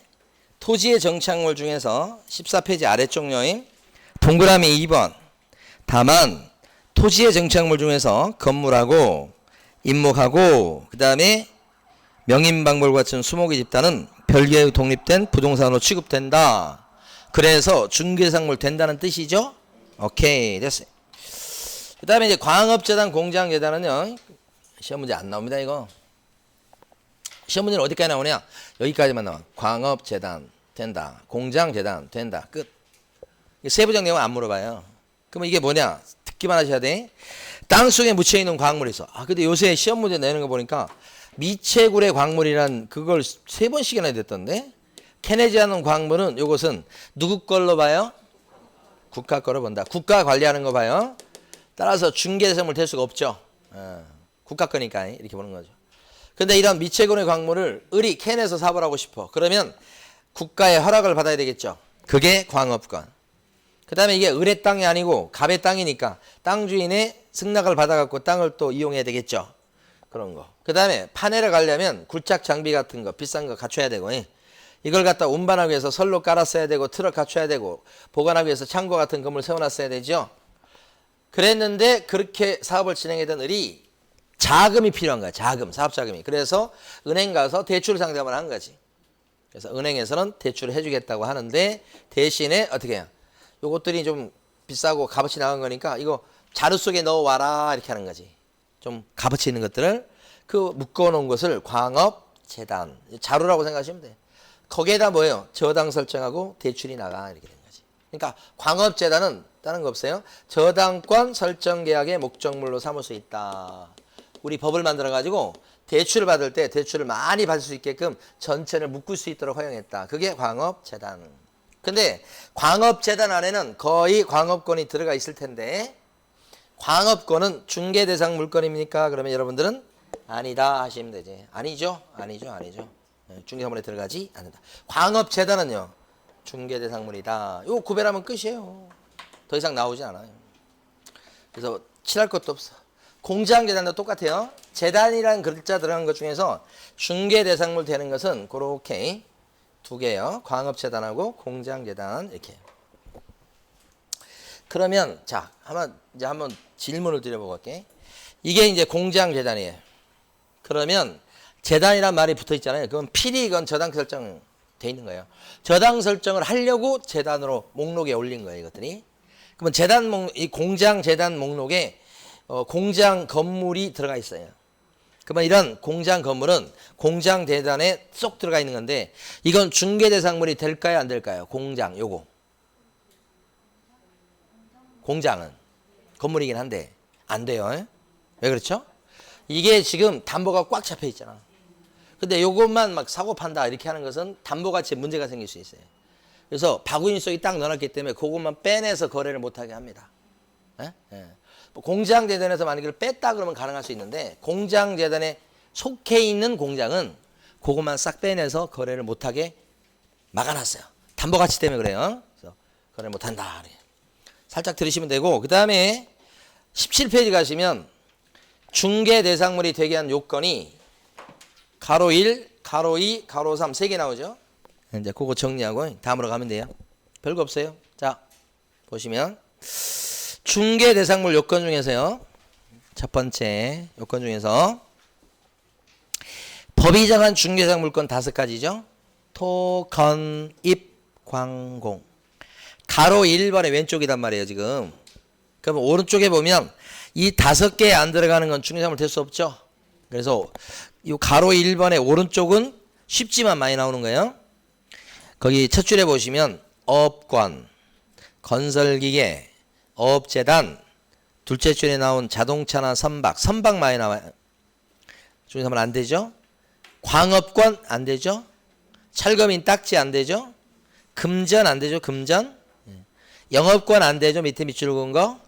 Speaker 1: 토지의 정착물 중에서 14페이지 아래쪽 요인 동그라미 2번. 다만 토지의 정착물 중에서 건물하고 임목하고 그 다음에 명인방벌과 같은 수목의 집단은 별개의 독립된 부동산으로 취급된다. 그래서 중개상물 된다는 뜻이죠. 오케이, 됐어요. 그 다음에 이제 광업재단, 공장재단은요, 시험 문제 안 나옵니다, 이거. 시험 문제는 어디까지 나오냐? 여기까지만 나와. 광업재단 된다. 공장재단 된다. 끝. 세부적 내용은 안 물어봐요. 그러면 이게 뭐냐? 듣기만 하셔야 돼. 땅속에 묻혀있는 광물이 있어. 근데 요새 시험 문제 내는 거 보니까 미채굴의 광물이란 그걸 3번씩이나 됐던데? 캐내지 않은 광물은 요것은 누구 걸로 봐요? 국가 거로 본다. 국가 관리하는 거 봐요. 따라서 중개대상물 될 수가 없죠. 국가 거니까 이렇게 보는 거죠. 근데 이런 미채굴의 광물을 을이 캐내서 사보라고 싶어. 그러면 국가의 허락을 받아야 되겠죠. 그게 광업권. 그 다음에 이게 을의 땅이 아니고 갑의 땅이니까 땅 주인의 승낙을 받아갖고 땅을 또 이용해야 되겠죠. 그런 거. 그 다음에 파내를 가려면 굴착 장비 같은 거 비싼 거 갖춰야 되고, 이걸 갖다 운반하기 위해서 선로 깔았어야 되고 트럭 갖춰야 되고 보관하기 위해서 창고 같은 건물 세워놨어야 되죠. 그랬는데 그렇게 사업을 진행하던 을이 자금이 필요한 거야. 자금, 사업자금이. 그래서 은행 가서 대출 상담을 한 거지. 그래서 은행에서는 대출을 해주겠다고 하는데 대신에 어떻게 해요? 요것들이 좀 비싸고 값어치 나간 거니까 이거 자루 속에 넣어와라 이렇게 하는 거지. 좀 값어치 있는 것들을 그 묶어놓은 것을 광업재단, 자루라고 생각하시면 돼. 거기에다 뭐예요? 저당 설정하고 대출이 나가 이렇게 된 거지. 그러니까 광업재단은 다른 거 없어요. 저당권 설정 계약의 목적물로 삼을 수 있다. 우리 법을 만들어 가지고 대출을 받을 때 대출을 많이 받을 수 있게끔 전체를 묶을 수 있도록 허용했다. 그게 광업재단. 근데 광업재단 안에는 거의 광업권이 들어가 있을 텐데 광업권은 중개대상 물건입니까? 그러면 여러분들은 아니다 하시면 되지. 아니죠. 중개사물에 들어가지 않는다. 광업재단은요. 중개대상물이다. 이거 구별하면 끝이에요. 더 이상 나오지 않아요. 그래서 칠할 것도 없어. 공장재단도 똑같아요. 재단이라는 글자 들어간 것 중에서 중개대상물 되는 것은 그렇게 두 개요. 광업재단하고 공장재단 이렇게. 그러면 자 한번 질문을 드려보고 할게. 이게 이제 공장재단이에요. 그러면 재단이란 말이 붙어 있잖아요. 그건 필히 이건 저당 설정 돼 있는 거예요. 저당 설정을 하려고 재단으로 목록에 올린 거예요. 이것들이. 그러면 재단 이 공장재단 목록에 공장 건물이 들어가 있어요. 그러면 이런 공장 건물은 공장 대단에 쏙 들어가 있는 건데 이건 중개대상물이 될까요? 안 될까요? 공장 요거. 공장은 건물이긴 한데 안 돼요. 왜 그렇죠? 이게 지금 담보가 꽉 잡혀 있잖아. 근데 요것만 막 사고 판다 이렇게 하는 것은 담보가치에 문제가 생길 수 있어요. 그래서 바구니 속에 딱 넣어놨기 때문에 그것만 빼내서 거래를 못하게 합니다. 공장재단에서 만약에 이걸 뺐다 그러면 가능할 수 있는데 공장재단에 속해 있는 공장은 그것만 싹 빼내서 거래를 못하게 막아놨어요. 담보가치 때문에 그래요. 그래서 거래를 못한다. 살짝 들으시면 되고 그 다음에 17페이지 가시면 중개대상물이 되게 한 요건이 가로 1, 가로 2, 가로 3 세 개 나오죠. 이제 그거 정리하고 다음으로 가면 돼요. 별거 없어요. 자 보시면 중개대상물 요건 중에서요. 첫 번째 요건 중에서 법이 정한 중개대상물권 5가지죠. 토, 건, 입, 광, 공. 가로 1번의 왼쪽이단 말이에요. 지금. 그러면 오른쪽에 보면 이 5개에 안 들어가는 건 중개대상물 될 수 없죠. 그래서 이 가로 1번의 오른쪽은 쉽지만 많이 나오는 거예요. 거기 첫 줄에 보시면 업권, 건설기계, 어업재단, 둘째 줄에 나온 자동차나 선박 많이 나와요. 중개사물 안 되죠. 광업권 안 되죠. 철거민 딱지 안 되죠. 금전 안 되죠. 금전. 영업권 안 되죠. 밑에 밑줄 그은 거.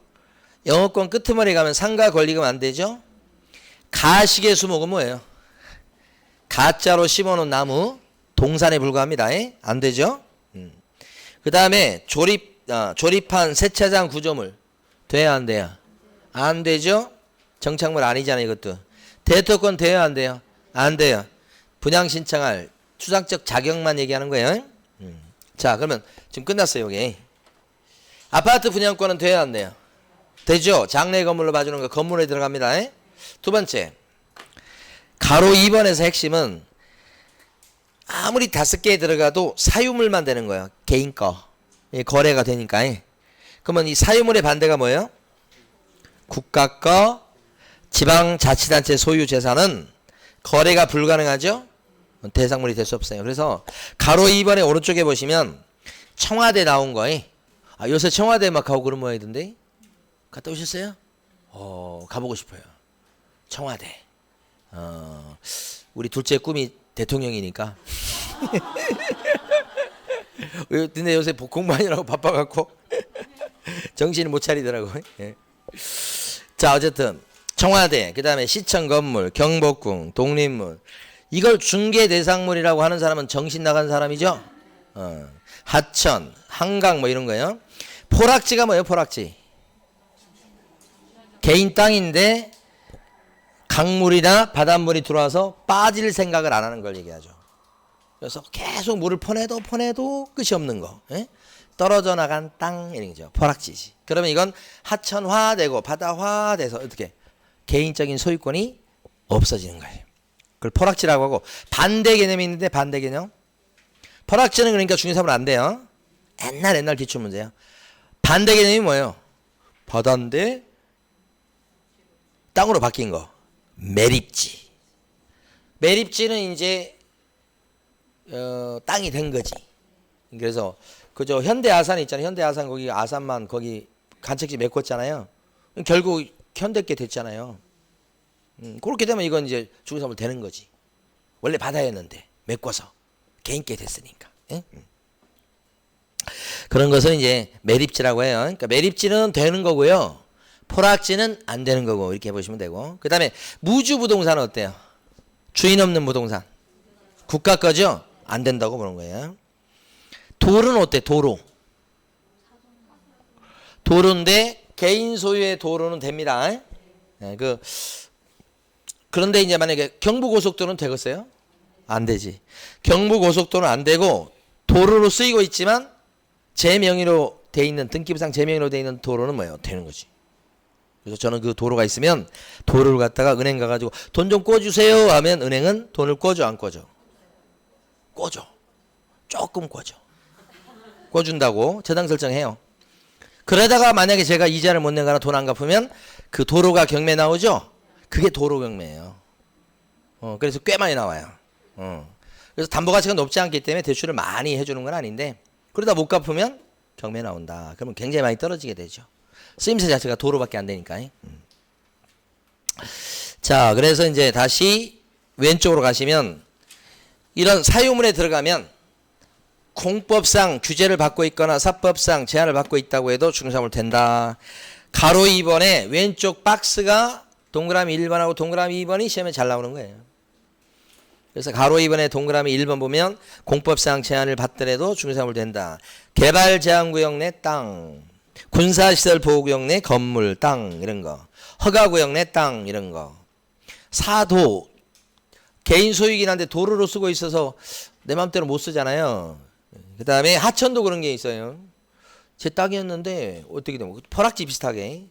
Speaker 1: 영업권 끄트머리 가면 상가 권리금 안 되죠. 가시계 수목은 뭐예요? 가짜로 심어놓은 나무 동산에 불과합니다. 안 되죠. 그 다음에 조립한 세차장 구조물 돼야 안 돼요? 안 되죠. 정착물 아니잖아요. 이것도. 대토권 돼야 안 돼요? 안 돼요. 분양 신청할 추상적 자격만 얘기하는 거예요. 자 그러면 지금 끝났어요. 여기 아파트 분양권은 돼야 안 돼요? 되죠? 장래 건물로 봐주는 거 건물에 들어갑니다. 에? 두 번째, 가로 2번에서 핵심은 아무리 5개 들어가도 사유물만 되는 거예요. 개인 거. 거래가 되니까. 그러면 이 사유물의 반대가 뭐예요? 국가 거, 지방자치단체 소유 재산은 거래가 불가능하죠? 대상물이 될 수 없어요. 그래서 가로 2번에 오른쪽에 보시면 청와대 나온 거. 요새 청와대 막 가고 그런 모양이던데? 갔다 오셨어요? 가보고 싶어요. 청와대. 우리 둘째 꿈이 대통령이니까. 근데 요새 공무원이라고 바빠갖고 정신을 못 차리더라고. 예. 자, 어쨌든 청와대, 그 다음에 시청 건물, 경복궁, 독립문, 이걸 중개 대상물이라고 하는 사람은 정신 나간 사람이죠. 하천, 한강 뭐 이런 거예요. 포락지가 뭐예요? 포락지. 개인 땅인데 강물이나 바닷물이 들어와서 빠질 생각을 안 하는 걸 얘기하죠. 그래서 계속 물을 퍼내도 끝이 없는 거. 예? 떨어져 나간 땅 이런 거죠. 포락지지. 그러면 이건 하천화되고 바다화돼서 어떻게 개인적인 소유권이 없어지는 거예요. 그걸 포락지라고 하고, 반대 개념이 있는데 반대 개념. 포락지는 그러니까 중개사물 안 돼요. 옛날 기출 문제야. 반대 개념이 뭐예요? 바다인데 땅으로 바뀐 거. 매립지. 매립지는 이제 땅이 된 거지. 그래서 그저 현대아산 있잖아요. 현대아산 거기 아산만 거기 간척지 메꿨잖아요. 결국 현대께 됐잖아요. 그렇게 되면 이건 이제 중개사물 되는 거지. 원래 바다였는데 메꿔서 개인께 됐으니까. 예? 그런 것은 이제 매립지라고 해요. 그러니까 매립지는 되는 거고요. 포락지는 안 되는 거고, 이렇게 보시면 되고. 그 다음에 무주부동산은 어때요? 주인 없는 부동산. 국가 거죠? 안 된다고 보는 거예요. 도로는 어때? 도로. 도로인데 개인 소유의 도로는 됩니다. 네, 그런데 이제 만약에 경부고속도로는 되겠어요? 안 되지. 경부고속도로는 안 되고 도로로 쓰이고 있지만 제 명의로 돼 있는, 등기부상 제 명의로 돼 있는 도로는 뭐예요? 되는 거지. 그래서 저는 그 도로가 있으면 도로를 갖다가 은행 가가지고 돈 좀 꿔주세요 하면 은행은 돈을 꿔줘 안 꿔줘? 꿔줘. 조금 꿔줘. 꿔준다고 저당 설정해요. 그러다가 만약에 제가 이자를 못 내거나 돈 안 갚으면 그 도로가 경매 나오죠? 그게 도로 경매예요. 그래서 꽤 많이 나와요. 그래서 담보가치가 높지 않기 때문에 대출을 많이 해주는 건 아닌데, 그러다 못 갚으면 경매 나온다. 그러면 굉장히 많이 떨어지게 되죠. 쓰임새 자체가 도로밖에 안 되니까. 자, 그래서 이제 다시 왼쪽으로 가시면 이런 사유물에 들어가면 공법상 규제를 받고 있거나 사법상 제한을 받고 있다고 해도 중개사물 된다. 가로 2번에 왼쪽 박스가 동그라미 1번하고 동그라미 2번이 시험에 잘 나오는 거예요. 그래서 가로 2번에 동그라미 1번 보면 공법상 제한을 받더라도 중개사물 된다. 개발제한구역 내 땅, 군사시설 보호구역 내 건물, 땅 이런 거, 허가구역 내 땅 이런 거, 사도 개인 소유이긴 한데 도로로 쓰고 있어서 내 맘대로 못 쓰잖아요. 그 다음에 하천도 그런 게 있어요. 제 땅이었는데 어떻게 되면 포락지 비슷하게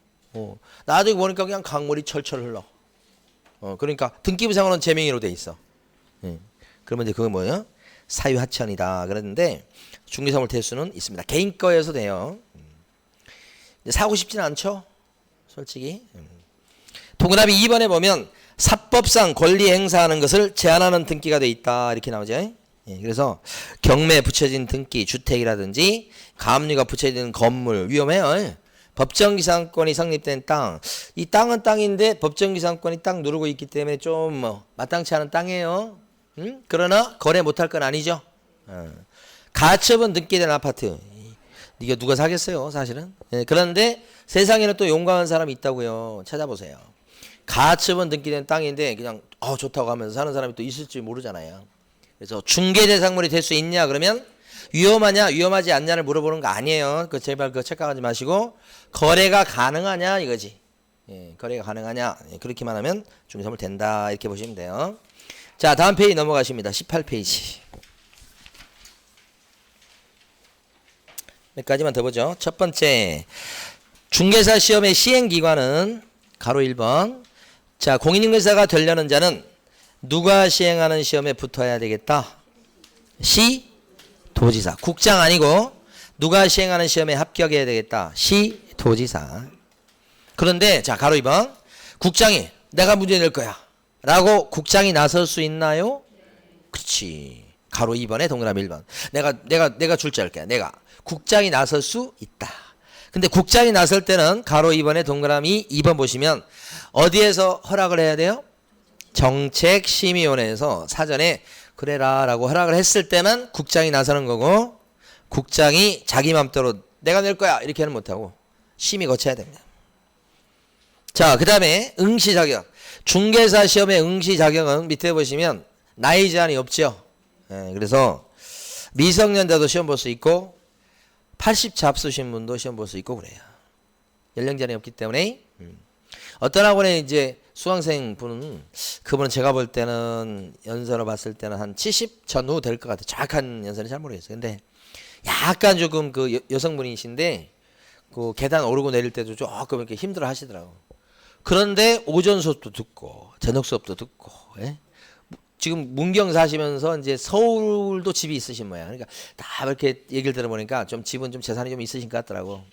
Speaker 1: 나중에 보니까 그냥 강물이 철철 흘러. 그러니까 등기부상으로는 제 명의로 돼 있어. 그러면 이제 그거 뭐예요? 사유하천이다 그랬는데 중개사물 될 수는 있습니다. 개인 거여서 돼요. 사고 싶지는 않죠, 솔직히. 동그라미 2번에 보면 사법상 권리 행사하는 것을 제한하는 등기가 돼 있다 이렇게 나오죠. 그래서 경매에 붙여진 등기, 주택이라든지 가압류가 붙여진 건물 위험해요. 법정기상권이 성립된 땅, 이 땅은 땅인데 법정기상권이 딱 누르고 있기 때문에 좀 마땅치 않은 땅이에요. 그러나 거래 못할 건 아니죠. 가처분 등기된 아파트, 이게 누가 사겠어요 사실은. 그런데 세상에는 또 용감한 사람이 있다고요. 찾아보세요. 가처분 등기된 땅인데 그냥 좋다고 하면서 사는 사람이 또 있을지 모르잖아요. 그래서 중개대상물이 될 수 있냐 그러면 위험하냐 위험하지 않냐를 물어보는 거 아니에요. 제발 착각하지 마시고 거래가 가능하냐 이거지. 거래가 가능하냐, 그렇게만 하면 중개사물 된다 이렇게 보시면 돼요. 자, 다음 페이지 넘어가십니다. 18페이지. 몇 가지만 더 보죠. 첫 번째, 중개사 시험의 시행기관은 가로 1번. 자, 공인중개사가 되려는 자는 누가 시행하는 시험에 붙어야 되겠다? 시 도지사. 국장 아니고 누가 시행하는 시험에 합격해야 되겠다? 시 도지사. 그런데 자, 가로 2번. 국장이 내가 문제 낼 거야 라고 국장이 나설 수 있나요? 그렇지. 가로 2번에 동그라미 1번. 내가 출제할게. 내가 국장이 나설 수 있다. 근데 국장이 나설 때는 가로 2번에 동그라미 2번 보시면 어디에서 허락을 해야 돼요? 정책심의위원회에서 사전에 그래라 라고 허락을 했을 때만 국장이 나서는 거고, 국장이 자기 맘대로 내가 낼 거야 이렇게는 못하고 심의 거쳐야 됩니다. 자, 그 다음에 응시 자격. 중개사 시험의 응시 자격은 밑에 보시면 나이 제한이 없죠. 그래서 미성년자도 시험 볼 수 있고 80차 앞서신 분도 시험 볼 수 있고 그래요. 연령 제한이 없기 때문에. 어떤 학원에 이제 수강생 분은, 그분은 제가 볼 때는 연세로 봤을 때는 한 70 전후 될 것 같아요. 정확한 연세는 잘 모르겠어요. 근데 약간 조금 그 여성분이신데 그 계단 오르고 내릴 때도 조금 이렇게 힘들어 하시더라고. 그런데 오전 수업도 듣고 저녁 수업도 듣고, 예? 지금 문경 사시면서 이제 서울도 집이 있으신 모양. 그러니까 다 이렇게 얘기를 들어보니까 좀 집은 좀 재산이 좀 있으신 것 같더라고.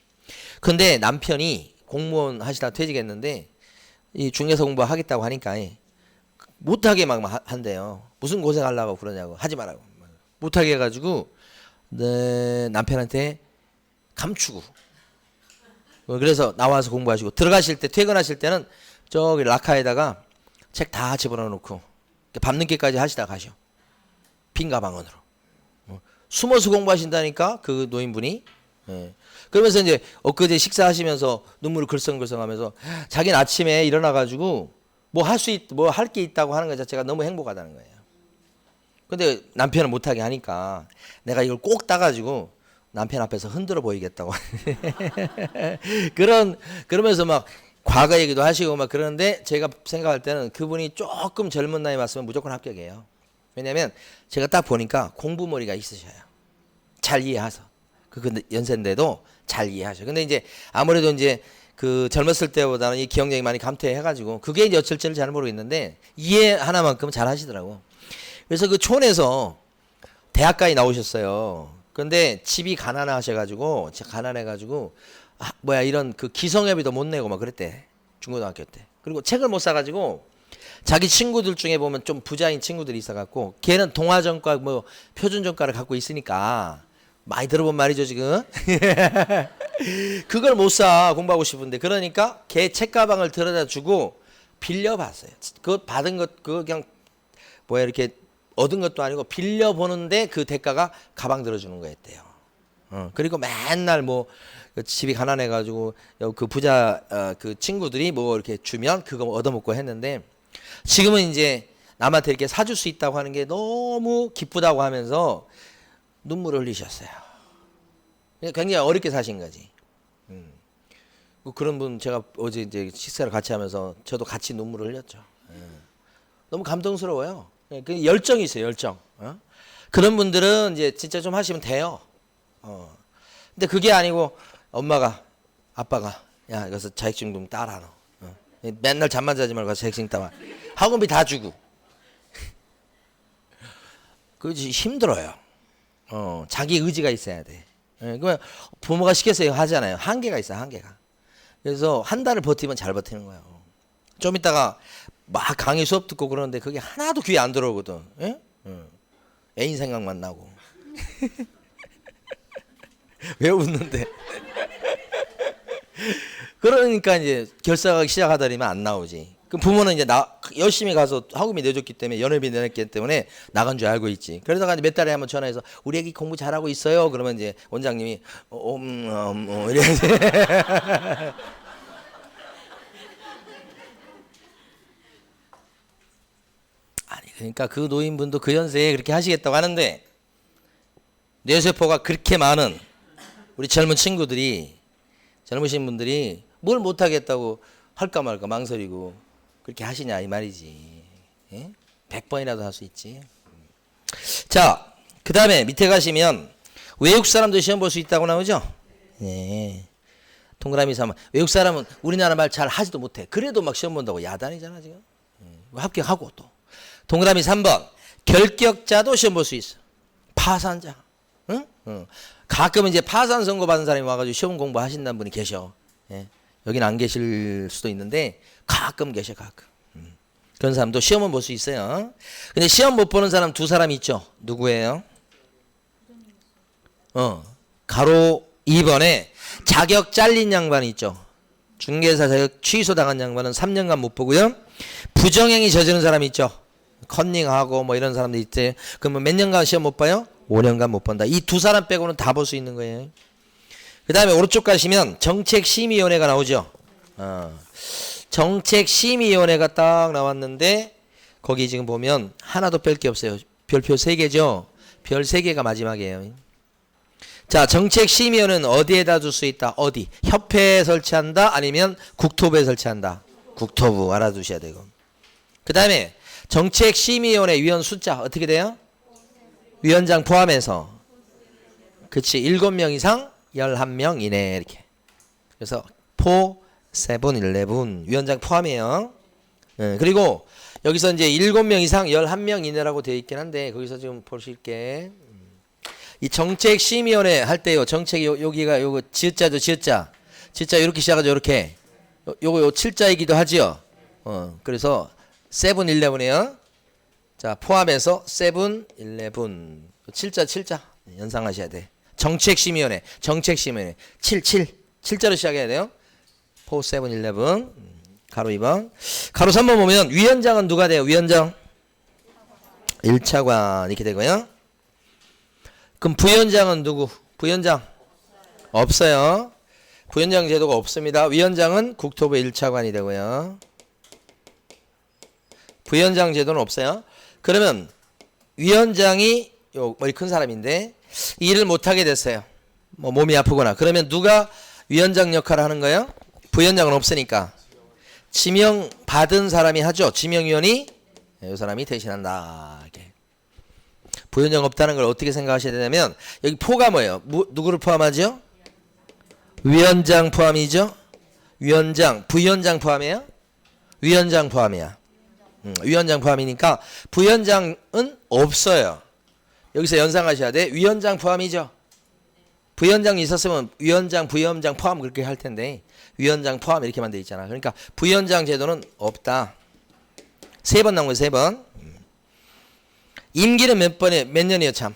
Speaker 1: 근데 남편이 공무원 하시다 퇴직했는데 이 중개사 공부 하겠다고 하니까 못하게 막 한대요. 무슨 고생하려고 그러냐고. 하지 말라고. 못하게 해가지고 네, 남편한테 감추고. 그래서 나와서 공부하시고 들어가실 때, 퇴근하실 때는 저기 라카에다가 책 다 집어넣어 놓고 밤늦게까지 하시다 가셔. 빈 가방으로. 숨어서 공부하신다니까 그 노인분이. 예. 그러면서 이제 엊그제 식사하시면서 눈물을 글썽글썽하면서 자기는 아침에 일어나가지고 뭐 할 게 있다고 하는 것 자체가 너무 행복하다는 거예요. 근데 남편은 못하게 하니까 내가 이걸 꼭 따가지고 남편 앞에서 흔들어 보이겠다고. 그러면서 막 과거 얘기도 하시고 막 그러는데, 제가 생각할 때는 그분이 조금 젊은 나이 맞으면 무조건 합격이에요. 왜냐면 제가 딱 보니까 공부머리가 있으셔요. 잘 이해하셔. 그 연세인데도 잘 이해하셔. 근데 이제 아무래도 이제 그 젊었을 때보다는 이 기억력이 많이 감퇴해가지고 그게 이제 어쩔지를 잘 모르겠는데 이해 하나만큼은 잘 하시더라고. 그래서 그 촌에서 대학까지 나오셨어요. 근데 집이 가난해가지고 이런 그 기성예비도 못 내고 막 그랬대. 중고등학교 때. 그리고 책을 못 사가지고 자기 친구들 중에 보면 좀 부자인 친구들이 있어갖고 걔는 동아전과 뭐 표준전과를 갖고 있으니까 많이 들어본 말이죠 지금. 그걸 못 사, 공부하고 싶은데. 그러니까 걔 책가방을 들여다 주고 빌려봤어요. 그거 받은 것 그거 그냥 이렇게 얻은 것도 아니고 빌려보는데 그 대가가 가방 들어주는 거였대요. 그리고 맨날 뭐 집이 가난해가지고 그 부자 그 친구들이 뭐 이렇게 주면 그거 얻어먹고 했는데, 지금은 이제 남한테 이렇게 사줄 수 있다고 하는 게 너무 기쁘다고 하면서 눈물을 흘리셨어요. 굉장히 어렵게 사신 거지. 그런 분 제가 어제 이제 식사를 같이 하면서 저도 같이 눈물을 흘렸죠. 너무 감동스러워요. 그 열정이 있어요, 열정. 그런 분들은 이제 진짜 좀 하시면 돼요. 근데 그게 아니고 엄마가, 아빠가 야 가서 자격증 좀 따라 너. 맨날 잠만 자지 말고 가서 자격증 따라. 학원비 다 주고. 그게 힘들어요. 자기 의지가 있어야 돼. 그러면 부모가 시켜서 하잖아요. 한계가 있어요, 한계가. 그래서 한 달을 버티면 잘 버티는 거예요. 좀 있다가 막 강의 수업 듣고 그러는데 그게 하나도 귀에 안 들어오거든. 예? 애인 생각만 나고. 왜 웃는데? 그러니까 이제 결사하기 시작하다니면 안 나오지. 그럼 부모는 이제 열심히 가서 학원비 내줬기 때문에, 연회비 내줬기 때문에 나간 줄 알고 있지. 그러다가 몇 달에 한번 전화해서 우리 애기 공부 잘하고 있어요. 그러면 이제 원장님이 이래야지. 아니 그러니까 그 노인분도 그 연세에 그렇게 하시겠다고 하는데, 뇌세포가 그렇게 많은 우리 젊으신 분들이 뭘 못하겠다고 할까 말까 망설이고 그렇게 하시냐 이 말이지. 예? 100번이라도 할 수 있지. 자, 그 다음에 밑에 가시면 외국 사람도 시험 볼 수 있다고 나오죠. 네. 동그라미 3번. 외국 사람은 우리나라 말 잘 하지도 못해. 그래도 막 시험 본다고 야단이잖아 지금. 합격하고 또. 동그라미 3번. 결격자도 시험 볼 수 있어. 파산자. 응? 가끔 이제 파산 선고 받은 사람이 와가지고 시험 공부하신다는 분이 계셔. 예. 여기는 안 계실 수도 있는데 가끔 계셔 가끔. 그런 사람도 시험은 볼 수 있어요. 근데 시험 못 보는 사람 두 사람 있죠. 누구예요? 가로 2번에 자격 잘린 양반이 있죠. 중개사 자격 취소당한 양반은 3년간 못 보고요. 부정행위 저지른 사람이 있죠. 컨닝하고 뭐 이런 사람들 있대. 그러면 몇 년간 시험 못 봐요? 5년간 못 본다. 이 두 사람 빼고는 다 볼 수 있는 거예요. 그 다음에 오른쪽 가시면 정책심의위원회가 나오죠. 정책심의위원회가 딱 나왔는데 거기 지금 보면 하나도 뺄 게 없어요. 별표 3개죠. 별 3개가 마지막이에요. 자, 정책심의위원회는 어디에다 둘 수 있다? 어디? 협회에 설치한다? 아니면 국토부에 설치한다? 국토부 알아두셔야 되고. 그 다음에 정책심의위원회 위원 숫자 어떻게 돼요? 위원장 포함해서. 그치. 7명 이상 11명 이내 이렇게. 그래서 4, 7, 11 위원장 포함이에요. 그리고 여기서 이제 7명 이상 11명 이내라고 되어 있긴 한데 거기서 지금 보실게. 이 정책심의위원회 할 때요. 정책이 여기가 요거 지읒자죠. 지읒자. 지읒자 이렇게 시작하죠. 이렇게. 요거 7자이기도 하지요. 그래서 7, 11이에요. 자, 포함해서 7, 11. 7자 연상하셔야 돼. 정책심의위원회. 정책심의위원회. 7자로 시작해야 돼요. 4, 7, 11. 가로 2번. 가로 3번 보면 위원장은 누가 돼요? 위원장. 1차관 이렇게 되고요. 그럼 부위원장은 누구? 부위원장. 없어요. 부위원장 제도가 없습니다. 위원장은 국토부 1차관이 되고요. 부위원장 제도는 없어요. 그러면 위원장이 요 머리 큰 사람인데 일을 못하게 됐어요. 뭐 몸이 아프거나. 그러면 누가 위원장 역할을 하는 거예요? 부위원장은 없으니까. 지명 받은 사람이 하죠. 지명위원이 이 사람이 대신한다. 이렇게. 부위원장 없다는 걸 어떻게 생각하셔야 되냐면 여기 포가 뭐예요? 누구를 포함하죠? 위원장 포함이죠? 위원장, 부위원장 포함이에요? 위원장 포함이야. 위원장 포함이니까 부위원장은 없어요. 여기서 연상하셔야 돼. 위원장 포함이죠. 부위원장이 있었으면 위원장, 부위원장 포함 그렇게 할 텐데 위원장 포함 이렇게만 돼 있잖아. 그러니까 부위원장 제도는 없다. 3번 나온 거예요. 3번. 임기는 몇 년이요 참?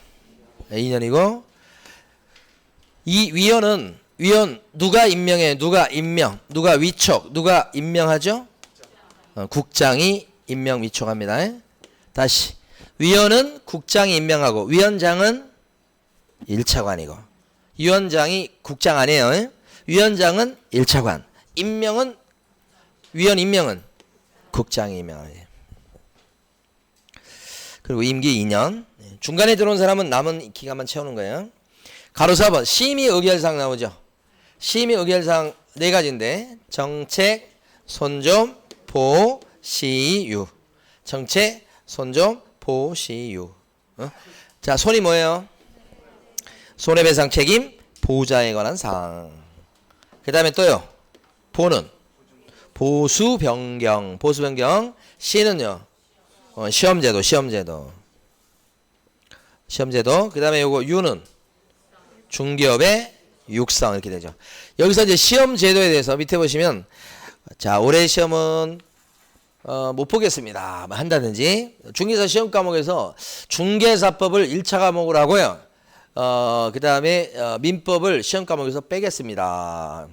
Speaker 1: 2년이고 이 위원은 누가 임명해? 누가 임명? 누가 위촉? 누가 임명하죠? 국장이 임명 위촉합니다. 다시 위원은 국장이 임명하고 위원장은 1차관이고 위원장이 국장 아니에요. 위원장은 1차관. 임명은 위원 임명은 국장이 임명해요. 그리고 임기 2년. 중간에 들어온 사람은 남은 기간만 채우는 거예요. 가로 4번 심의 의결사항 나오죠. 심의 의결사항 4가지인데 정책, 손좀, 보호, 시유. 정책, 손좀, 보호, 시유. 자, 손이 뭐예요? 손해배상 책임, 보호자에 관한 사항. 그 다음에 또요. 보는 보수 변경. 시는요. 시험제도. 그 다음에 요거 유는 중기업의 육성 이렇게 되죠. 여기서 이제 시험제도에 대해서 밑에 보시면 자, 올해 시험은 못 보겠습니다. 한다든지 중개사 시험 과목에서 중개사법을 1차 과목으로 하고요. 그 다음에 민법을 시험 과목에서 빼겠습니다.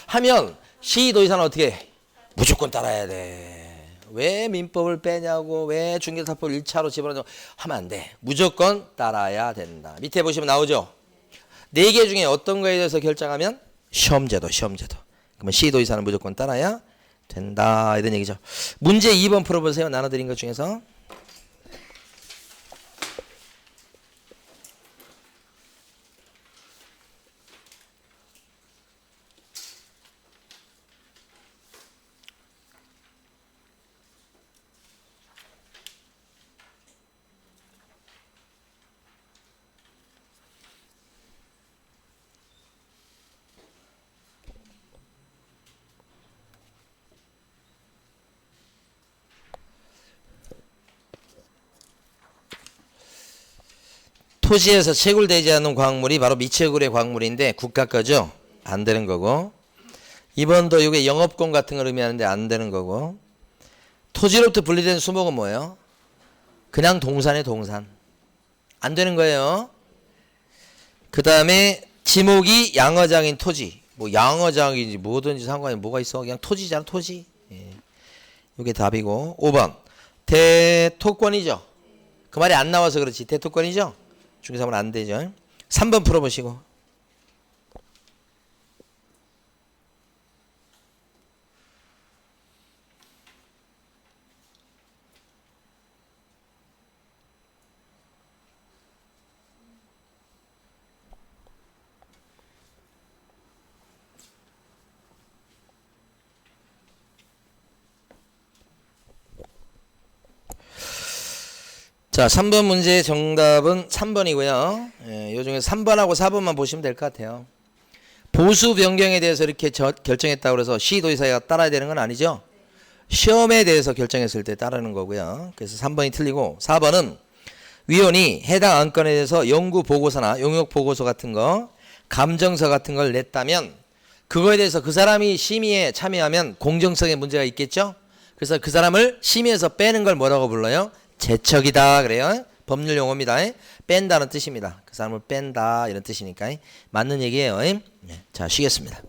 Speaker 1: 하면 시도의사는 어떻게 해? 무조건 따라야 돼. 왜 민법을 빼냐고 왜 중개사법을 1차로 집어넣냐고 하면 안 돼. 무조건 따라야 된다. 밑에 보시면 나오죠. 4개 중에 어떤 거에 대해서 결정하면 시험제도. 그러면 시도의사는 무조건 따라야 된다. 이런 얘기죠. 문제 2번 풀어보세요. 나눠드린 것 중에서. 토지에서 채굴되지 않는 광물이 바로 미채굴의 광물인데 국가 거죠? 안 되는 거고. 2번도 이게 영업권 같은 걸 의미하는데 안 되는 거고. 토지로부터 분리된 수목은 뭐예요? 그냥 동산의 동산. 안 되는 거예요. 그 다음에 지목이 양어장인 토지. 뭐 양어장인지 뭐든지 상관이 뭐가 있어. 그냥 토지잖아, 토지. 예. 이게 답이고. 5번. 대토권이죠. 그 말이 안 나와서 그렇지. 대토권이죠. 중개사면 안 되죠. 3번 풀어보시고. 자, 3번 문제의 정답은 3번이고요. 예, 요 중에 3번하고 4번만 보시면 될 것 같아요. 보수 변경에 대해서 이렇게 결정했다고 해서 시도의사가 따라야 되는 건 아니죠. 시험에 대해서 결정했을 때 따르는 거고요. 그래서 3번이 틀리고 4번은 위원이 해당 안건에 대해서 연구 보고서나 용역 보고서 같은 거, 감정서 같은 걸 냈다면 그거에 대해서 그 사람이 심의에 참여하면 공정성에 문제가 있겠죠. 그래서 그 사람을 심의에서 빼는 걸 뭐라고 불러요? 제척이다 그래요. 법률 용어입니다. 뺀다는 뜻입니다. 그 사람을 뺀다 이런 뜻이니까 맞는 얘기예요. 자, 쉬겠습니다.